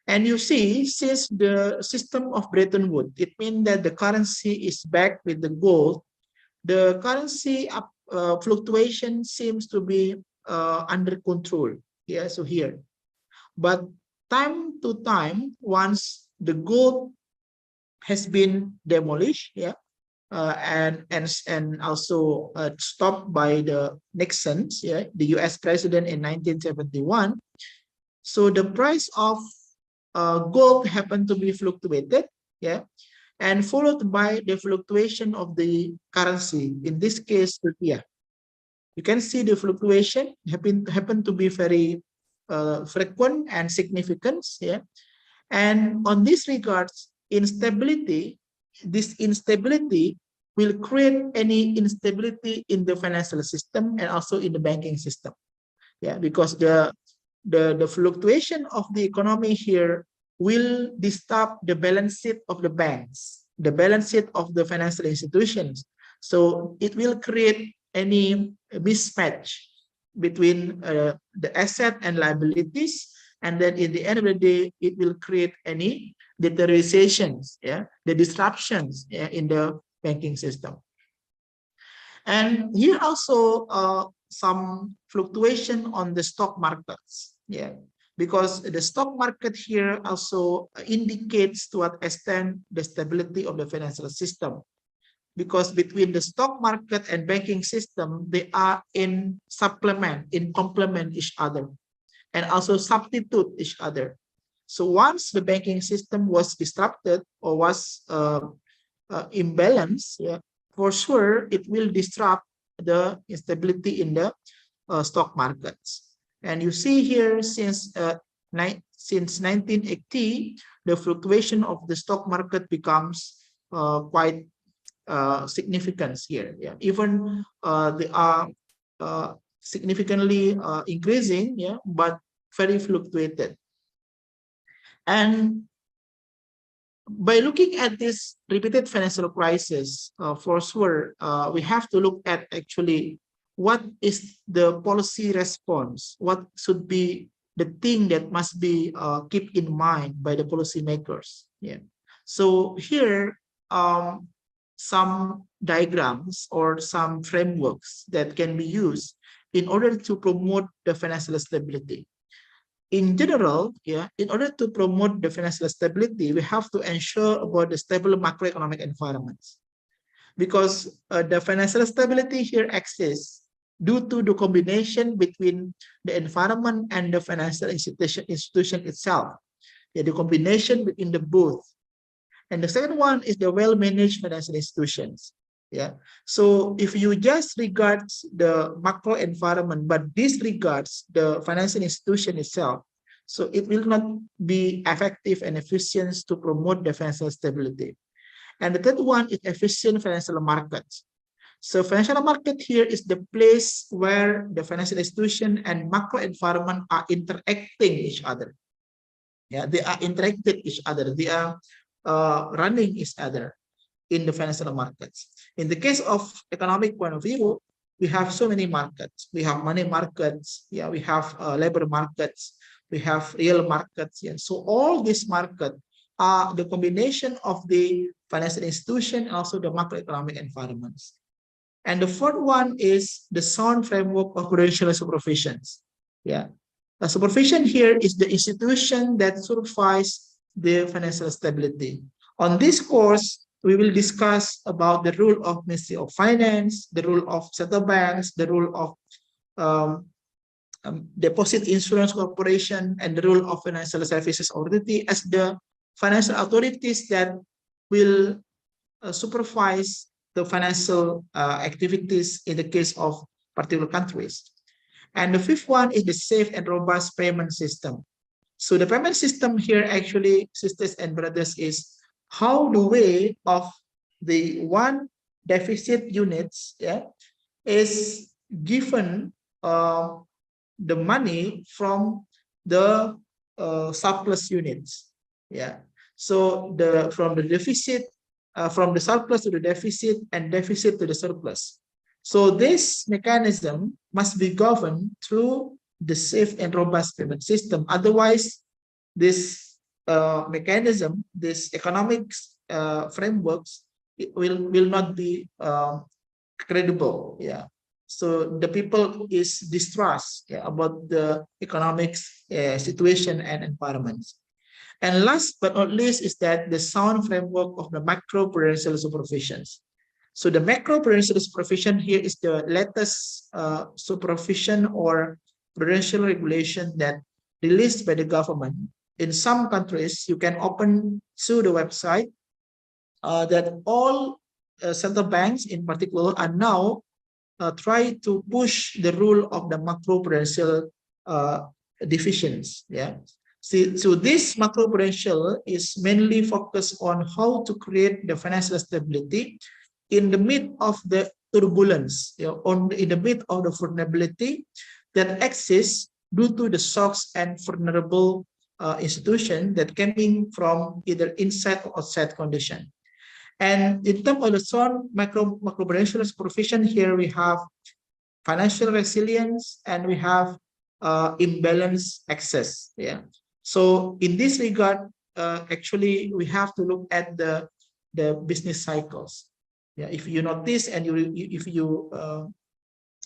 And you see, since the system of Bretton Woods, it means that the currency is backed with the gold. The currency fluctuation seems to be under control. Yeah, so here. But time to time, once the gold has been demolished, yeah, and also stopped by the Nixon, yeah, the U.S. president in 1971. So the price of gold happened to be fluctuated, yeah, and followed by the fluctuation of the currency. In this case, rupiah. You can see the fluctuation happen to be very frequent and significant, yeah. And on this regards, this instability will create any instability in the financial system and also in the banking system. Yeah, because the fluctuation of the economy here will disturb the balance sheet of the banks, the balance sheet of the financial institutions. So it will create any mismatch between the asset and liabilities, and then in the end of the day, it will create any deteriorations, yeah, the disruptions, yeah, in the banking system. And here also some fluctuation on the stock markets, yeah, because the stock market here also indicates to what extent the stability of the financial system. Because between the stock market and banking system, they are in complement each other, and also substitute each other. So once the banking system was disrupted or was imbalanced, yeah, for sure it will disrupt the instability in the stock markets. And you see here, since 1980, the fluctuation of the stock market becomes quite significant here. Yeah, even they are significantly increasing, yeah, but very fluctuated. And by looking at this repeated financial crisis, for sure, we have to look at actually what is the policy response, what should be the thing that must be kept in mind by the policymakers. Yeah. So here, some diagrams or some frameworks that can be used in order to promote the financial stability. In general, yeah, in order to promote the financial stability, we have to ensure about the stable macroeconomic environments, because the financial stability here exists due to the combination between the environment and the financial institution itself. Yeah, the combination between the both. And the second one is the well-managed financial institutions. Yeah. So if you just regard the macro environment but disregards the financial institution itself, so it will not be effective and efficient to promote the financial stability. And the third one is efficient financial markets. So financial market here is the place where the financial institution and macro environment are interacting each other. Yeah, they are interacting each other. They are running each other in the financial markets. In the case of economic point of view, we have so many markets. We have money markets. Yeah, we have labor markets. We have real markets. Yeah. So all these markets are the combination of the financial institution and also the macroeconomic environments. And the fourth one is the sound framework of prudential supervision. Yeah, the supervision here is the institution that supervises the financial stability. On this course, we will discuss about the role of Ministry of Finance, the role of central banks, the role of Deposit Insurance Corporation, and the role of Financial Services Authority as the financial authorities that will supervise the financial activities in the case of particular countries. And the fifth one is the safe and robust payment system. So the payment system here actually, sisters and brothers, is how the way of the one deficit units, yeah, is given the money from the surplus units. Yeah. So from the deficit, from the surplus to the deficit, and deficit to the surplus. So this mechanism must be governed through the safe and robust payment system. Otherwise, this mechanism, this economics frameworks, it will not be credible. Yeah. So the people is distrust, yeah, about the economics situation and environments. And last but not least is that the sound framework of the macro-prudential supervisions. So the macro-prudential supervision here is the latest supervision or prudential regulation that released by the government. In some countries, you can open to the website that all central banks in particular are now try to push the rule of the macro-prudential divisions. Yeah. So this macro-prudential is mainly focused on how to create the financial stability in the midst of the turbulence, in the midst of the vulnerability that exists due to the shocks and vulnerable institution that coming from either inside or outside condition. And in terms of the sound macro-prudential supervision, here we have financial resilience and we have imbalance access. Yeah. So in this regard, actually we have to look at the business cycles. Yeah. If you notice and if you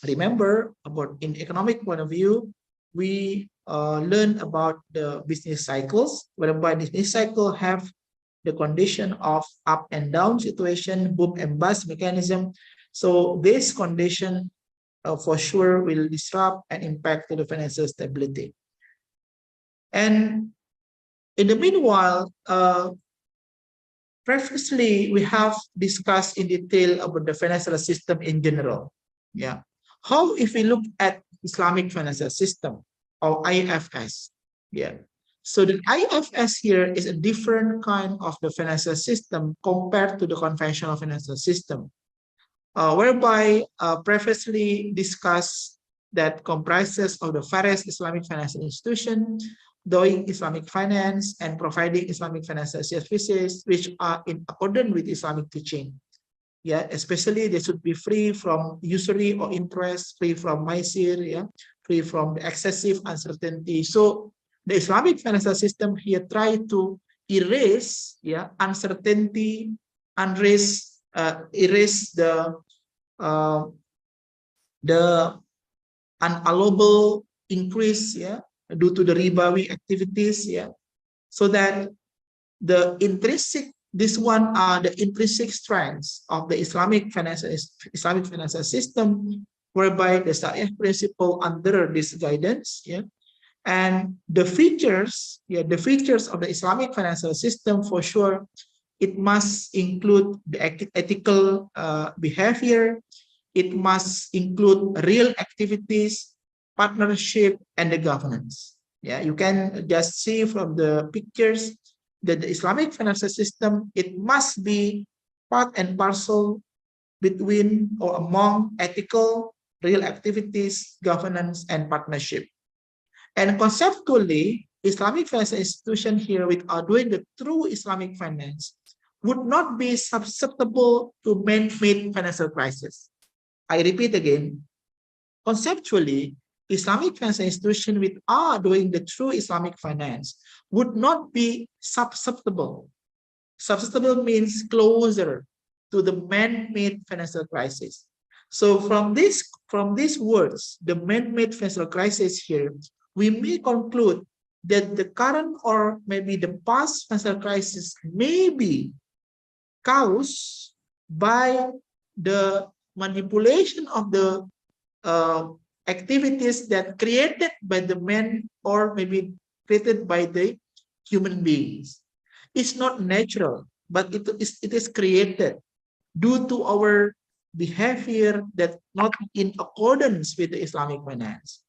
remember about in economic point of view, we learn about the business cycles, whereby the business cycle have the condition of up and down situation, boom and bust mechanism. So this condition for sure will disrupt and impact the financial stability. And in the meanwhile, previously we have discussed in detail about the financial system in general. Yeah. How if we look at Islamic financial system or IFS? Yeah. So the IFS here is a different kind of the financial system compared to the conventional financial system, whereby previously discussed that comprises of the various Islamic financial institutions, doing Islamic finance and providing Islamic financial services, which are in accordance with Islamic teaching. Yeah, especially they should be free from usury or interest, free from maisir, yeah, free from the excessive uncertainty. So the Islamic financial system here try to erase, yeah, uncertainty, erase the unallowable increase, yeah, due to the ribawi activities, yeah, so that the intrinsic, this one are the intrinsic strengths of the Islamic financial system, whereby the Sharia principle under this guidance, yeah, and the features, yeah, the features of the Islamic financial system for sure, it must include the ethical behavior, it must include real activities, partnership, and the governance. Yeah, you can just see from the pictures that the Islamic financial system, it must be part and parcel between or among ethical, real activities, governance, and partnership. And conceptually, Islamic financial institution here with are doing the true Islamic finance would not be susceptible to man-made financial crisis. I repeat again, conceptually, Islamic financial institution with are doing the true Islamic finance would not be susceptible. Susceptible means closer to the man-made financial crisis. So from these words, the man-made financial crisis here, we may conclude that the current or maybe the past financial crisis may be caused by the manipulation of the activities that created by the man or maybe created by the human beings. It's not natural, but it is created due to our behavior that not in accordance with the Islamic finance.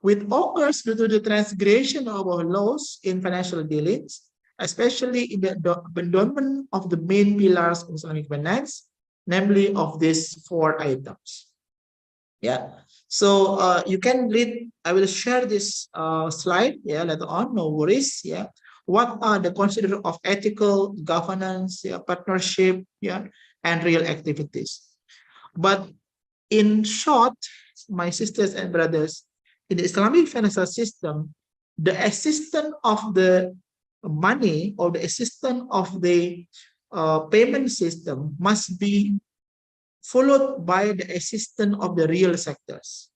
Which occurs due to the transgression of our laws in financial dealings, especially in the abandonment of the main pillars of Islamic finance, namely of these 4 items. Yeah, so you can read, I will share this slide, yeah, later on, no worries, yeah. What are the considered of ethical, governance, yeah, partnership, yeah, and real activities. But in short, my sisters and brothers, in the Islamic financial system, the assistance of the money or the assistance of the payment system must be followed by the assistance of the real sectors.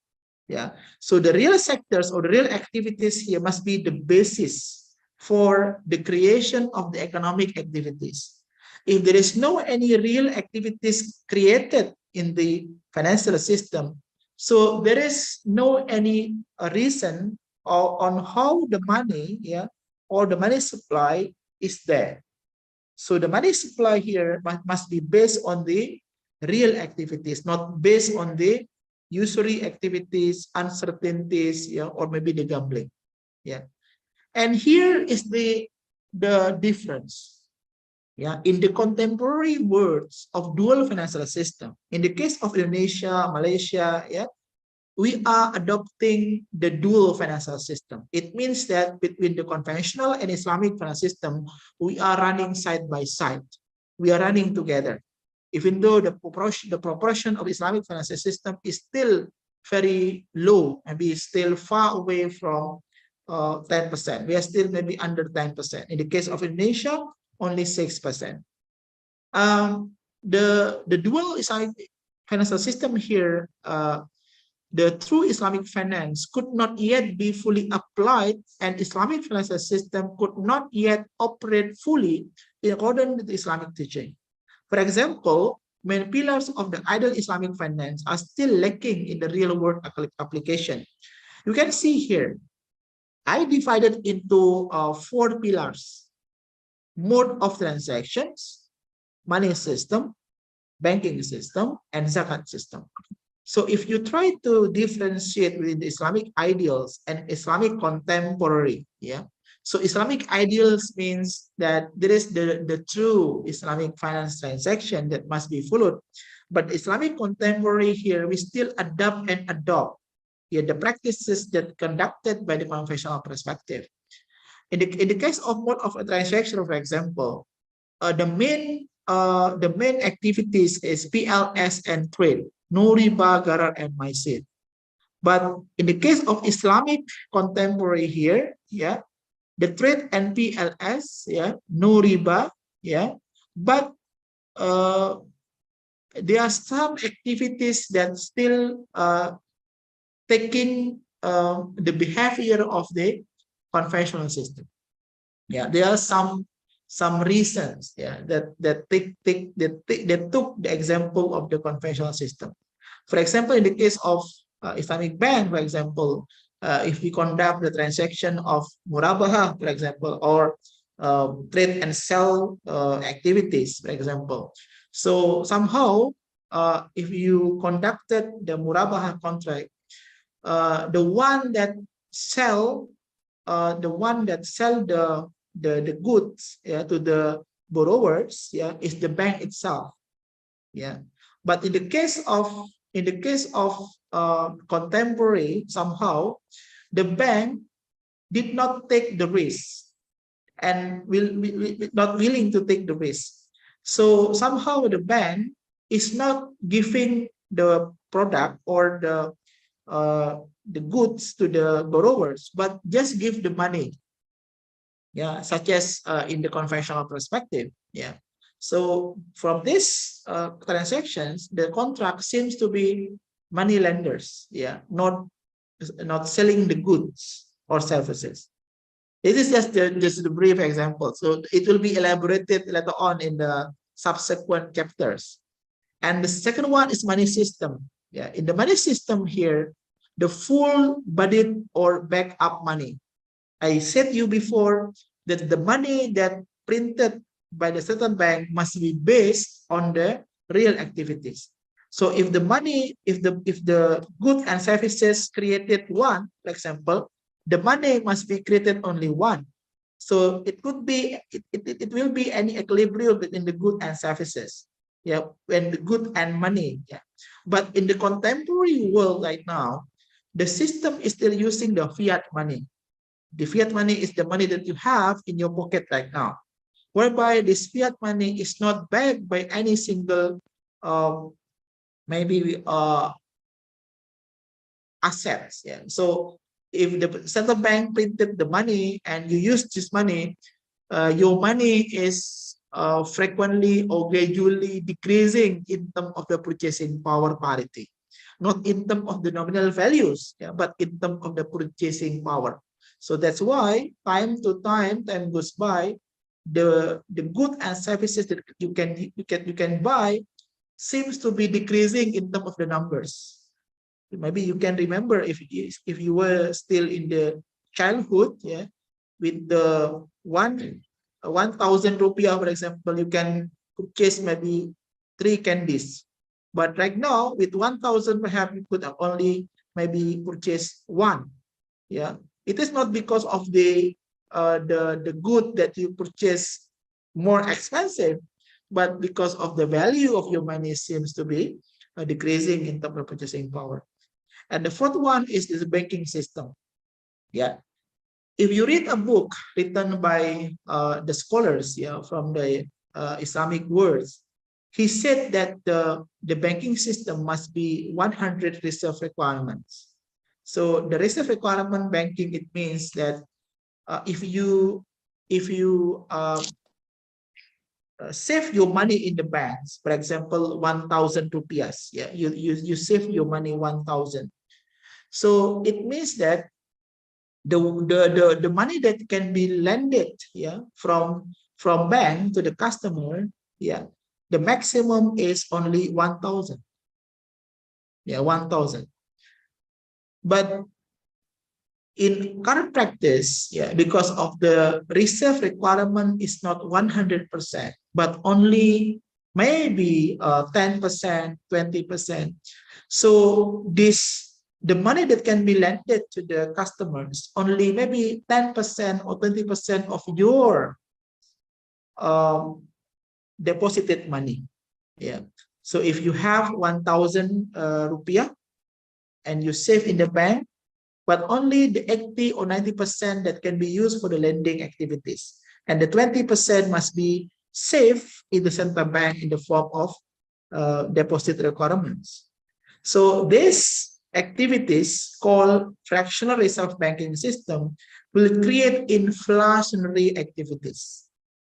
Yeah. So the real sectors or the real activities here must be the basis for the creation of the economic activities. If there is no any real activities created in the financial system, so there is no any reason on how the money, or the money supply is there. So the money supply here must be based on the real activities, not based on the usury activities, uncertainties, or maybe the gambling. And here is the difference. In the contemporary words of dual financial system, in the case of Indonesia, Malaysia, we are adopting the dual financial system. It means that between the conventional and Islamic financial system, we are running side by side. We are running together. Even though the proportion of Islamic financial system is still very low, maybe still far away from 10%. We are still maybe under 10%. In the case of Indonesia, only 6%. The dual Islamic financial system here, the true Islamic finance could not yet be fully applied, and Islamic financial system could not yet operate fully in accordance with Islamic teaching. For example, main pillars of the ideal Islamic finance are still lacking in the real world application. You can see here, I divided into 4 pillars: mode of transactions, money system, banking system, and zakat system. So if you try to differentiate between the Islamic ideals and Islamic contemporary, so Islamic ideals means that there is the true Islamic finance transaction that must be followed. But Islamic contemporary here, we still adapt and adopt the practices that conducted by the conventional perspective. In the case of mode of a transaction, for example, the main activities is PLS and trade, no riba, garar, and maisir. But in the case of Islamic contemporary here, the trade and PLS, no riba, but there are some activities that still taking the behavior of the conventional system. There are some reasons that took the example of the conventional system. For example, in the case of Islamic bank, for example, if we conduct the transaction of murabaha, for example, or trade and sell activities, for example. So somehow, if you conducted the murabaha contract, the one that sell the goods to the borrowers is the bank itself. But in the case of contemporary, somehow the bank did not take the risk and will not willing to take the risk. So somehow the bank is not giving the product or the goods to the borrowers, but just give the money. Such as in the conventional perspective. So from these transactions, the contract seems to be money lenders, not selling the goods or services. This is just the brief example. So it will be elaborated later on in the subsequent chapters. And the second one is money system. In the money system here, the full-bodied or backup money. I said to you before that the money that printed by the certain bank must be based on the real activities. So if the money, if the goods and services created one, for example, the money must be created only one. So it could be, it will be any equilibrium between the goods and services. When the good and money. But in the contemporary world right now, the system is still using the fiat money. The fiat money is the money that you have in your pocket right now, whereby this fiat money is not backed by any single assets. So if the central bank printed the money and you use this money, your money is frequently or gradually decreasing in terms of the purchasing power parity, not in terms of the nominal values, but in terms of the purchasing power. So that's why time goes by, the good and services that you can buy seems to be decreasing in terms of the numbers. Maybe you can remember if you were still in the childhood, yeah, with the 1,000 rupiah, for example, you can purchase maybe 3 candies. But right now, with 1,000, perhaps you could only maybe purchase 1. Yeah, it is not because of the good that you purchase more expensive, but because of the value of your money seems to be decreasing in terms of purchasing power. And the fourth one is the banking system. Yeah, if you read a book written by the scholars, yeah, from the Islamic words, he said that the banking system must be 100 reserve requirements. So the reserve requirement banking, it means that if you save your money in the banks, for example, 1,000 rupiahs, yeah, you save your money 1,000. So it means that the money that can be lended, yeah, from bank to the customer, yeah, the maximum is only 1,000. Yeah, 1,000. But in current practice, yeah, because of the reserve requirement is not 100%, but only maybe 10%, 20%. So the money that can be lended to the customers only maybe 10% or 20% of your deposited money. Yeah. So if you have 1,000 rupiah and you save in the bank, but only the 80 or 90% that can be used for the lending activities. And the 20% must be saved in the central bank in the form of deposit requirements. So these activities called fractional reserve banking system will create inflationary activities.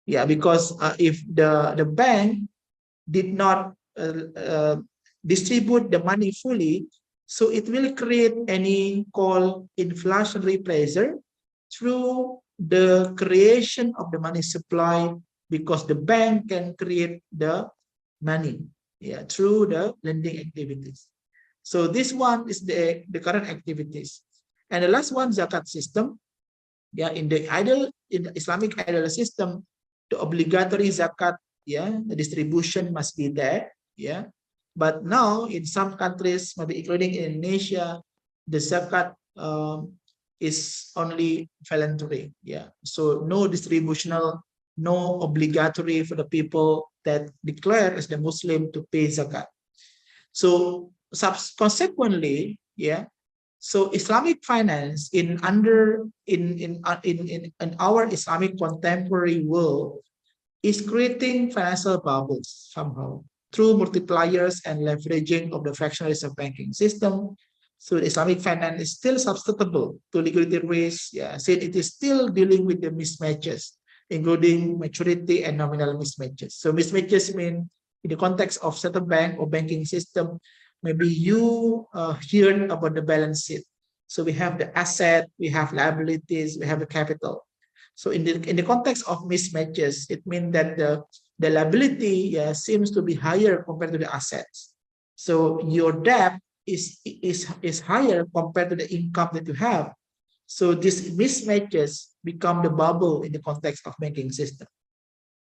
Yeah, because if the bank did not distribute the money fully, so it will create any called inflationary pressure through the creation of the money supply, because the bank can create the money, yeah, through the lending activities. So this one is the current activities. And the last one, zakat system. Yeah, in the Islamic ideal system, the obligatory zakat, yeah, the distribution must be there. Yeah. But now in some countries, maybe including in Indonesia, the zakat is only voluntary. Yeah. So no distributional, no obligatory for the people that declare as the Muslim to pay zakat. So consequently, yeah, so Islamic finance in our Islamic contemporary world is creating financial bubbles somehow through multipliers and leveraging of the fractional reserve banking system. So the Islamic finance is still susceptible to liquidity risk, yeah, since it is still dealing with the mismatches, including maturity and nominal mismatches. So mismatches mean in the context of central bank or banking system, maybe you heard about the balance sheet. So we have the asset, we have liabilities, we have the capital. So in the context of mismatches, it means that the liability seems to be higher compared to the assets. So your debt is higher compared to the income that you have. So these mismatches become the bubble in the context of banking system.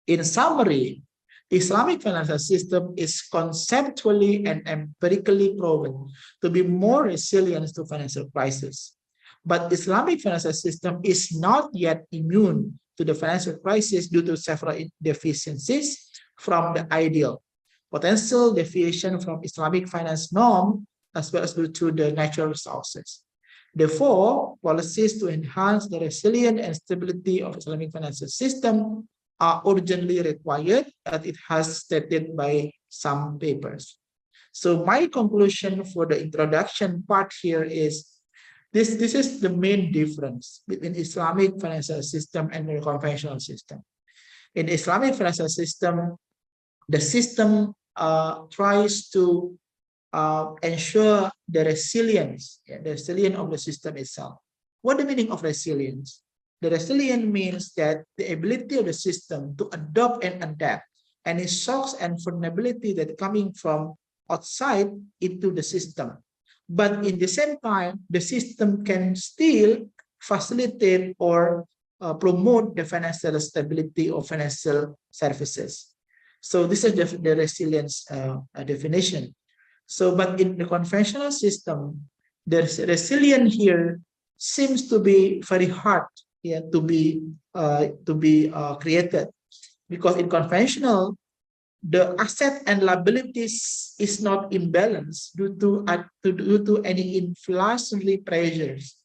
In summary, Islamic financial system is conceptually and empirically proven to be more resilient to financial crisis. But Islamic financial system is not yet immune to the financial crisis due to several deficiencies from the ideal, potential deviation from Islamic finance norm, as well as due to the natural resources. Therefore, policies to enhance the resilience and stability of Islamic financial system are urgently required, as it has stated by some papers. So my conclusion for the introduction part here is this is the main difference between Islamic financial system and the conventional system. In the Islamic financial system, the system tries to ensure the resilience of the system itself. What the meaning of resilience? The resilience means that the ability of the system to adopt and adapt any shocks and vulnerability that coming from outside into the system. But in the same time, the system can still facilitate or promote the financial stability of financial services. So this is the resilience definition. So, but in the conventional system, the resilience here seems to be very hard, yeah, to be created, because in conventional, the asset and liabilities is not imbalanced due to any inflationary pressures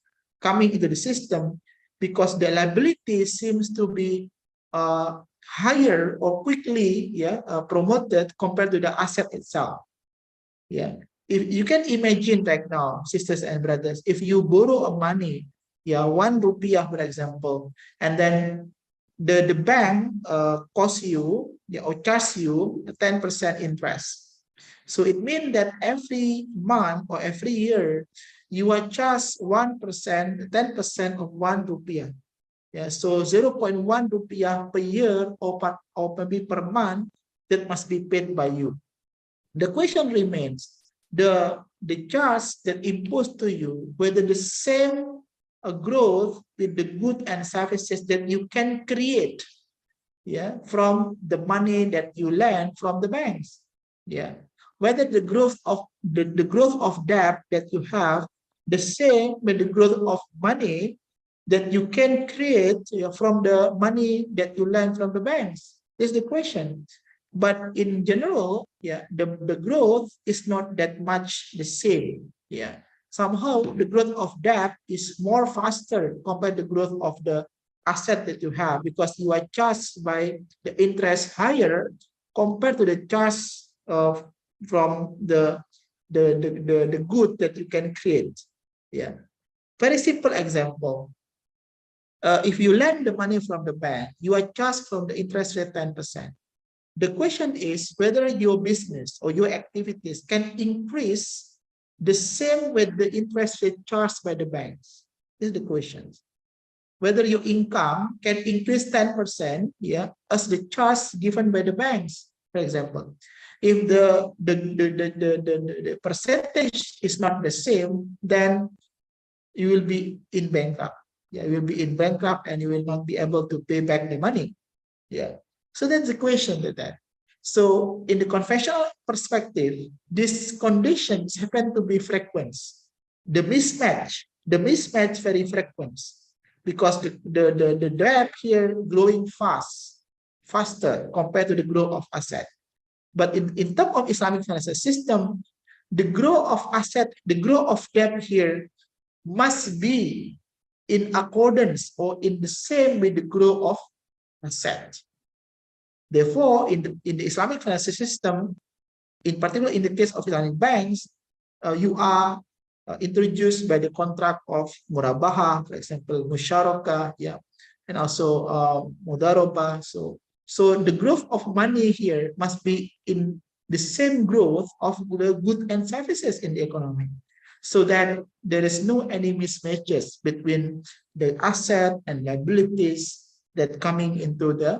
coming into the system, because the liability seems to be higher or quickly, yeah, promoted compared to the asset itself. Yeah, if you can imagine right now, sisters and brothers, if you borrow a money, yeah, 1 rupiah, for example, and then the bank costs you, yeah, or charge you 10% interest. So it means that every month or every year, you are charged 1%, 10% of 1 rupiah. Yeah, so 0.1 rupiah per year or maybe per month that must be paid by you. The question remains, the charge that imposed to you, whether the same growth with the goods and services that you can create, yeah, from the money that you lend from the banks, yeah, whether the growth of the growth of debt that you have the same with the growth of money that you can create, yeah, from the money that you lend from the banks. Is the question. But in general, yeah, the growth is not that much the same. Yeah, somehow the growth of debt is more faster compared to the growth of the asset that you have, because you are charged by the interest higher compared to the charge of from the good that you can create. Yeah, very simple example. If you lend the money from the bank, you are charged from the interest rate 10%. The question is whether your business or your activities can increase the same with the interest rate charged by the banks. This is the question. Whether your income can increase 10%, yeah, as the charge given by the banks, for example. If the percentage is not the same, then you will be in bankrupt. Yeah, you will be in bankrupt and you will not be able to pay back the money. Yeah. So that's the question to that. So in the conventional perspective, these conditions happen to be frequent. The mismatch very frequent, because the debt here growing faster compared to the growth of asset. But in terms of Islamic financial system, the growth of asset, the growth of debt here must be in accordance or in the same with the growth of asset. Therefore, in the Islamic financial system, in particular in the case of Islamic banks, you are introduced by the contract of murabaha, for example, musyarakah, yeah, and also mudarabah. So the growth of money here must be in the same growth of the goods and services in the economy, so that there is no any mismatches between the asset and liabilities that coming into the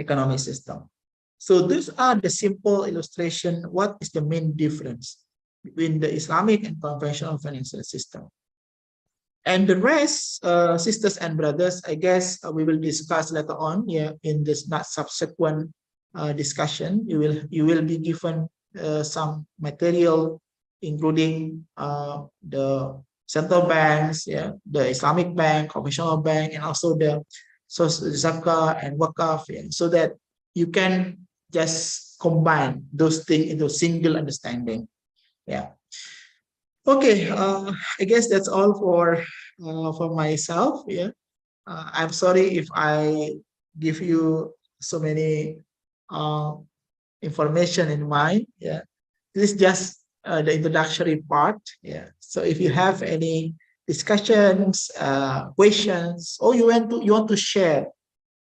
economic system. So these are the simple illustration. What is the main difference between the Islamic and conventional financial system? And the rest, sisters and brothers, I guess we will discuss later on, yeah, in this not subsequent discussion. You will be given some material, including the central banks, yeah, the Islamic bank, conventional bank, and also the zakah and wakaf, yeah, so that you can just combine those things into single understanding. Yeah. Okay, I guess that's all for myself. Yeah, I'm sorry if I give you so many information in mind. Yeah, this is just the introductory part. Yeah, so if you have any discussions, questions, or you want to share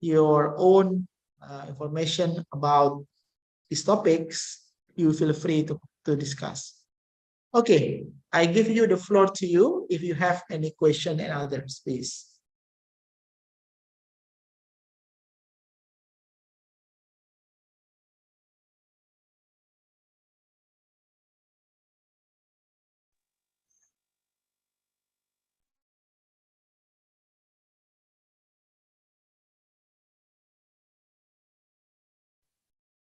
your own information about these topics, you feel free to discuss. Okay, I give you the floor to you if you have any question and others, please.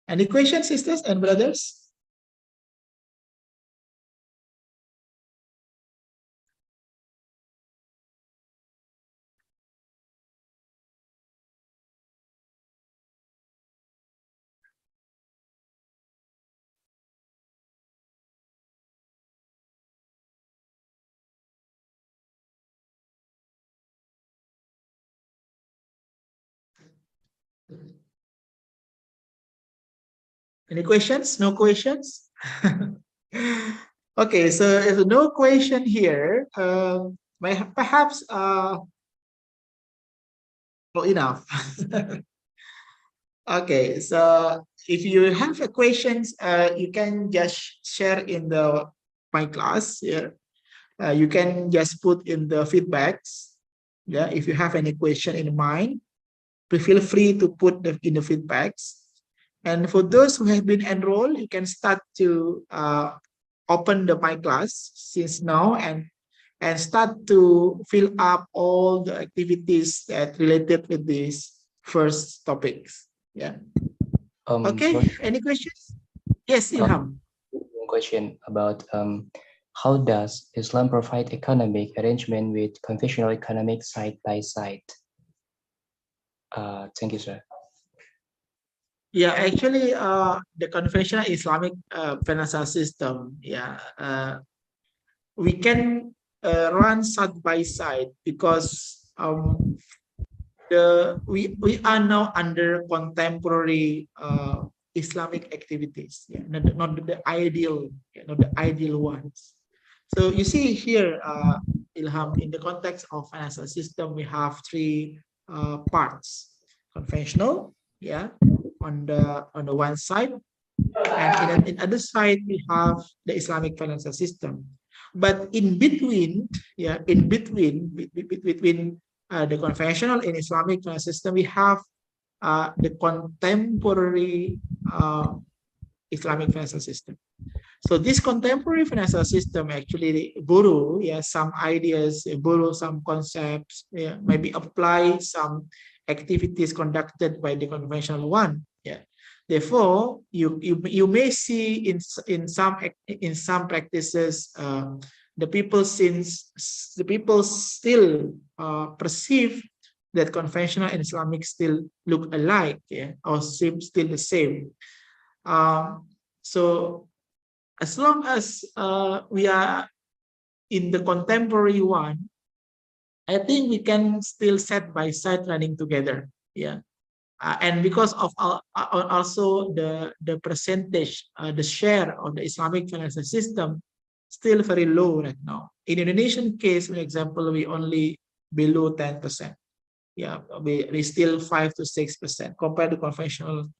Any questions, sisters and brothers? Any questions? No questions? Okay, so if no question here, perhaps well, enough. Okay, so if you have a questions, you can just share in my class here. You can just put in the feedbacks. Yeah, if you have any question in mind, feel free to put in the feedbacks. And for those who have been enrolled, you can start to open my class since now and start to fill up all the activities that related with these first topics. Yeah. Okay. Sorry. Any questions? Yes, Ilham. One question about how does Islam provide economic arrangement with conventional economic side by side? Thank you, sir. Yeah, actually, the conventional Islamic financial system, yeah, we can run side by side because we are now under contemporary Islamic activities, yeah, not the ideal, not the ideal ones. So you see here, Ilham, in the context of financial system, we have three parts: conventional, yeah, on the one side, and in other side we have the Islamic financial system. But in between, yeah, in between the conventional and Islamic financial system, we have the contemporary Islamic financial system. So this contemporary financial system actually borrow, yeah, some ideas, borrow some concepts, yeah, maybe apply some activities conducted by the conventional one. Yeah. Therefore, you may see in some practices the people still perceive that conventional and Islamic still look alike, yeah, or seem still the same. So as long as we are in the contemporary one, I think we can still side by side running together. Yeah. And because of also the percentage, the share of the Islamic financial system still very low right now. In Indonesian case, for example, we only below 10%. Yeah, we still 5 to 6% compared to conventional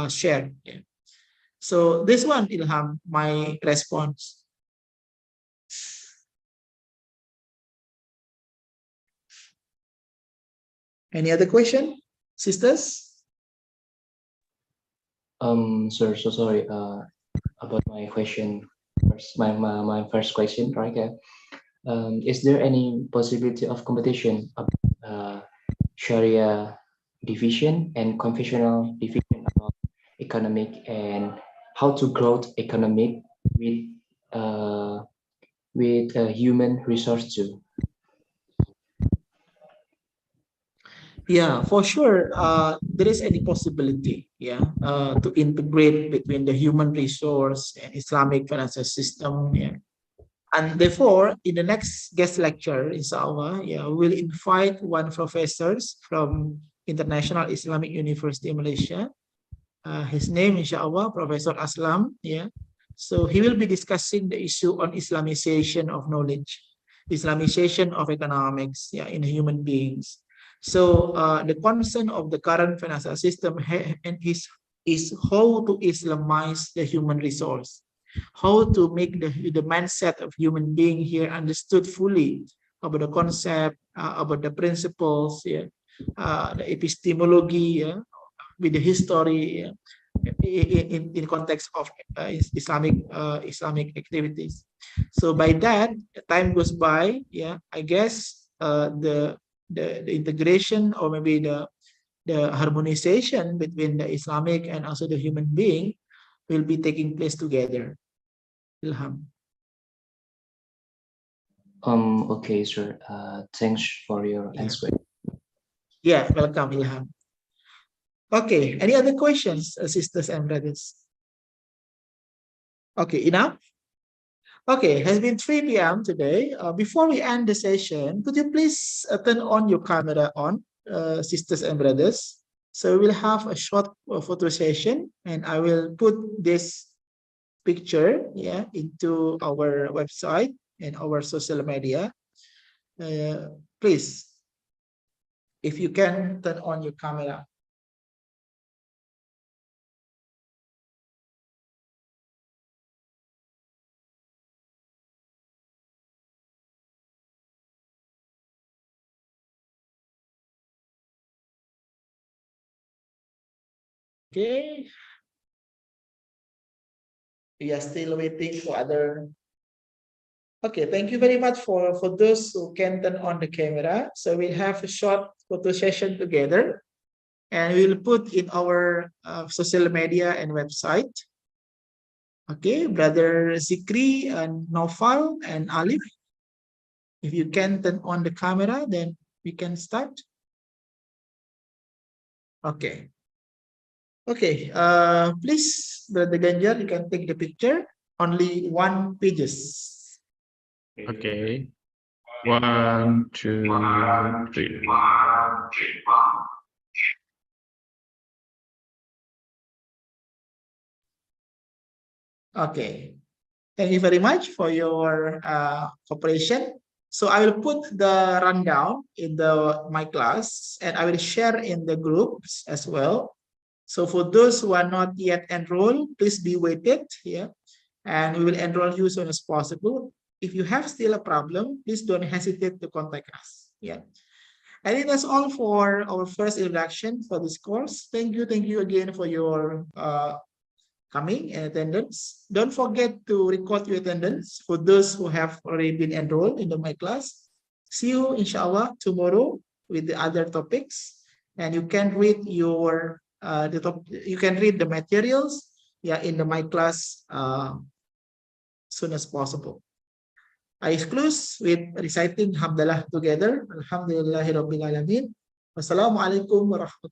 share. Yeah. So this one, Ilham, my response. Any other question, sisters? Sir, so sorry about my question. My first question, right? Is there any possibility of competition of Sharia division and conventional division about economic and how to grow economic with human resource too? Yeah, for sure. There is any possibility, yeah, to integrate between the human resource and Islamic financial system. Yeah. And therefore, in the next guest lecture, inshallah, yeah, we'll invite one professors from International Islamic University Malaysia. His name, inshallah, Professor Aslam. Yeah. So he will be discussing the issue on Islamization of knowledge, Islamization of economics, yeah, in human beings. So the concern of the current financial system is how to Islamize the human resource. how to make the mindset of human being here understood fully about the concept, about the principles, yeah, the epistemology, yeah, with the history, yeah, in context of Islamic activities. So by that, time goes by. Yeah, I guess the integration, or maybe the harmonization between the Islamic and also the human being will be taking place together. Ilham. Okay, sir. Thanks for your answer. Yeah, welcome, Ilham. Okay, any other questions, sisters and brothers? Okay, enough? Okay, has been 3 p.m. today. Before we end the session, could you please turn on your camera on, sisters and brothers? So we'll have a short photo session, and I will put this picture, yeah, into our website and our social media. Please, if you can turn on your camera. Okay. We are still waiting for other. Okay, thank you very much for those who can turn on the camera. So we'll have a short photo session together, and we'll put in our social media and website. Okay, Brother Zikri and Naufal and Alif. If you can turn on the camera, then we can start. Okay. Okay, please, Brother Ganjar, you can take the picture. Only 1 pages. Okay. 1, 2, 3. Okay. Thank you very much for your cooperation. So I will put the rundown in my class, and I will share in the groups as well. So for those who are not yet enrolled, please be waited here, and we will enroll you as soon as possible. If you have still a problem, please don't hesitate to contact us. Yeah. I think that's all for our first introduction for this course. Thank you again for your coming and attendance. Don't forget to record your attendance for those who have already been enrolled in my class. See you, inshallah, tomorrow with the other topics, and you can read your you can read the materials, yeah, in my class soon as possible. I close with reciting Hamdalah together. Alhamdulillahirabbil alamin. Wassalamualaikum warahmatullahi wabarakatuh.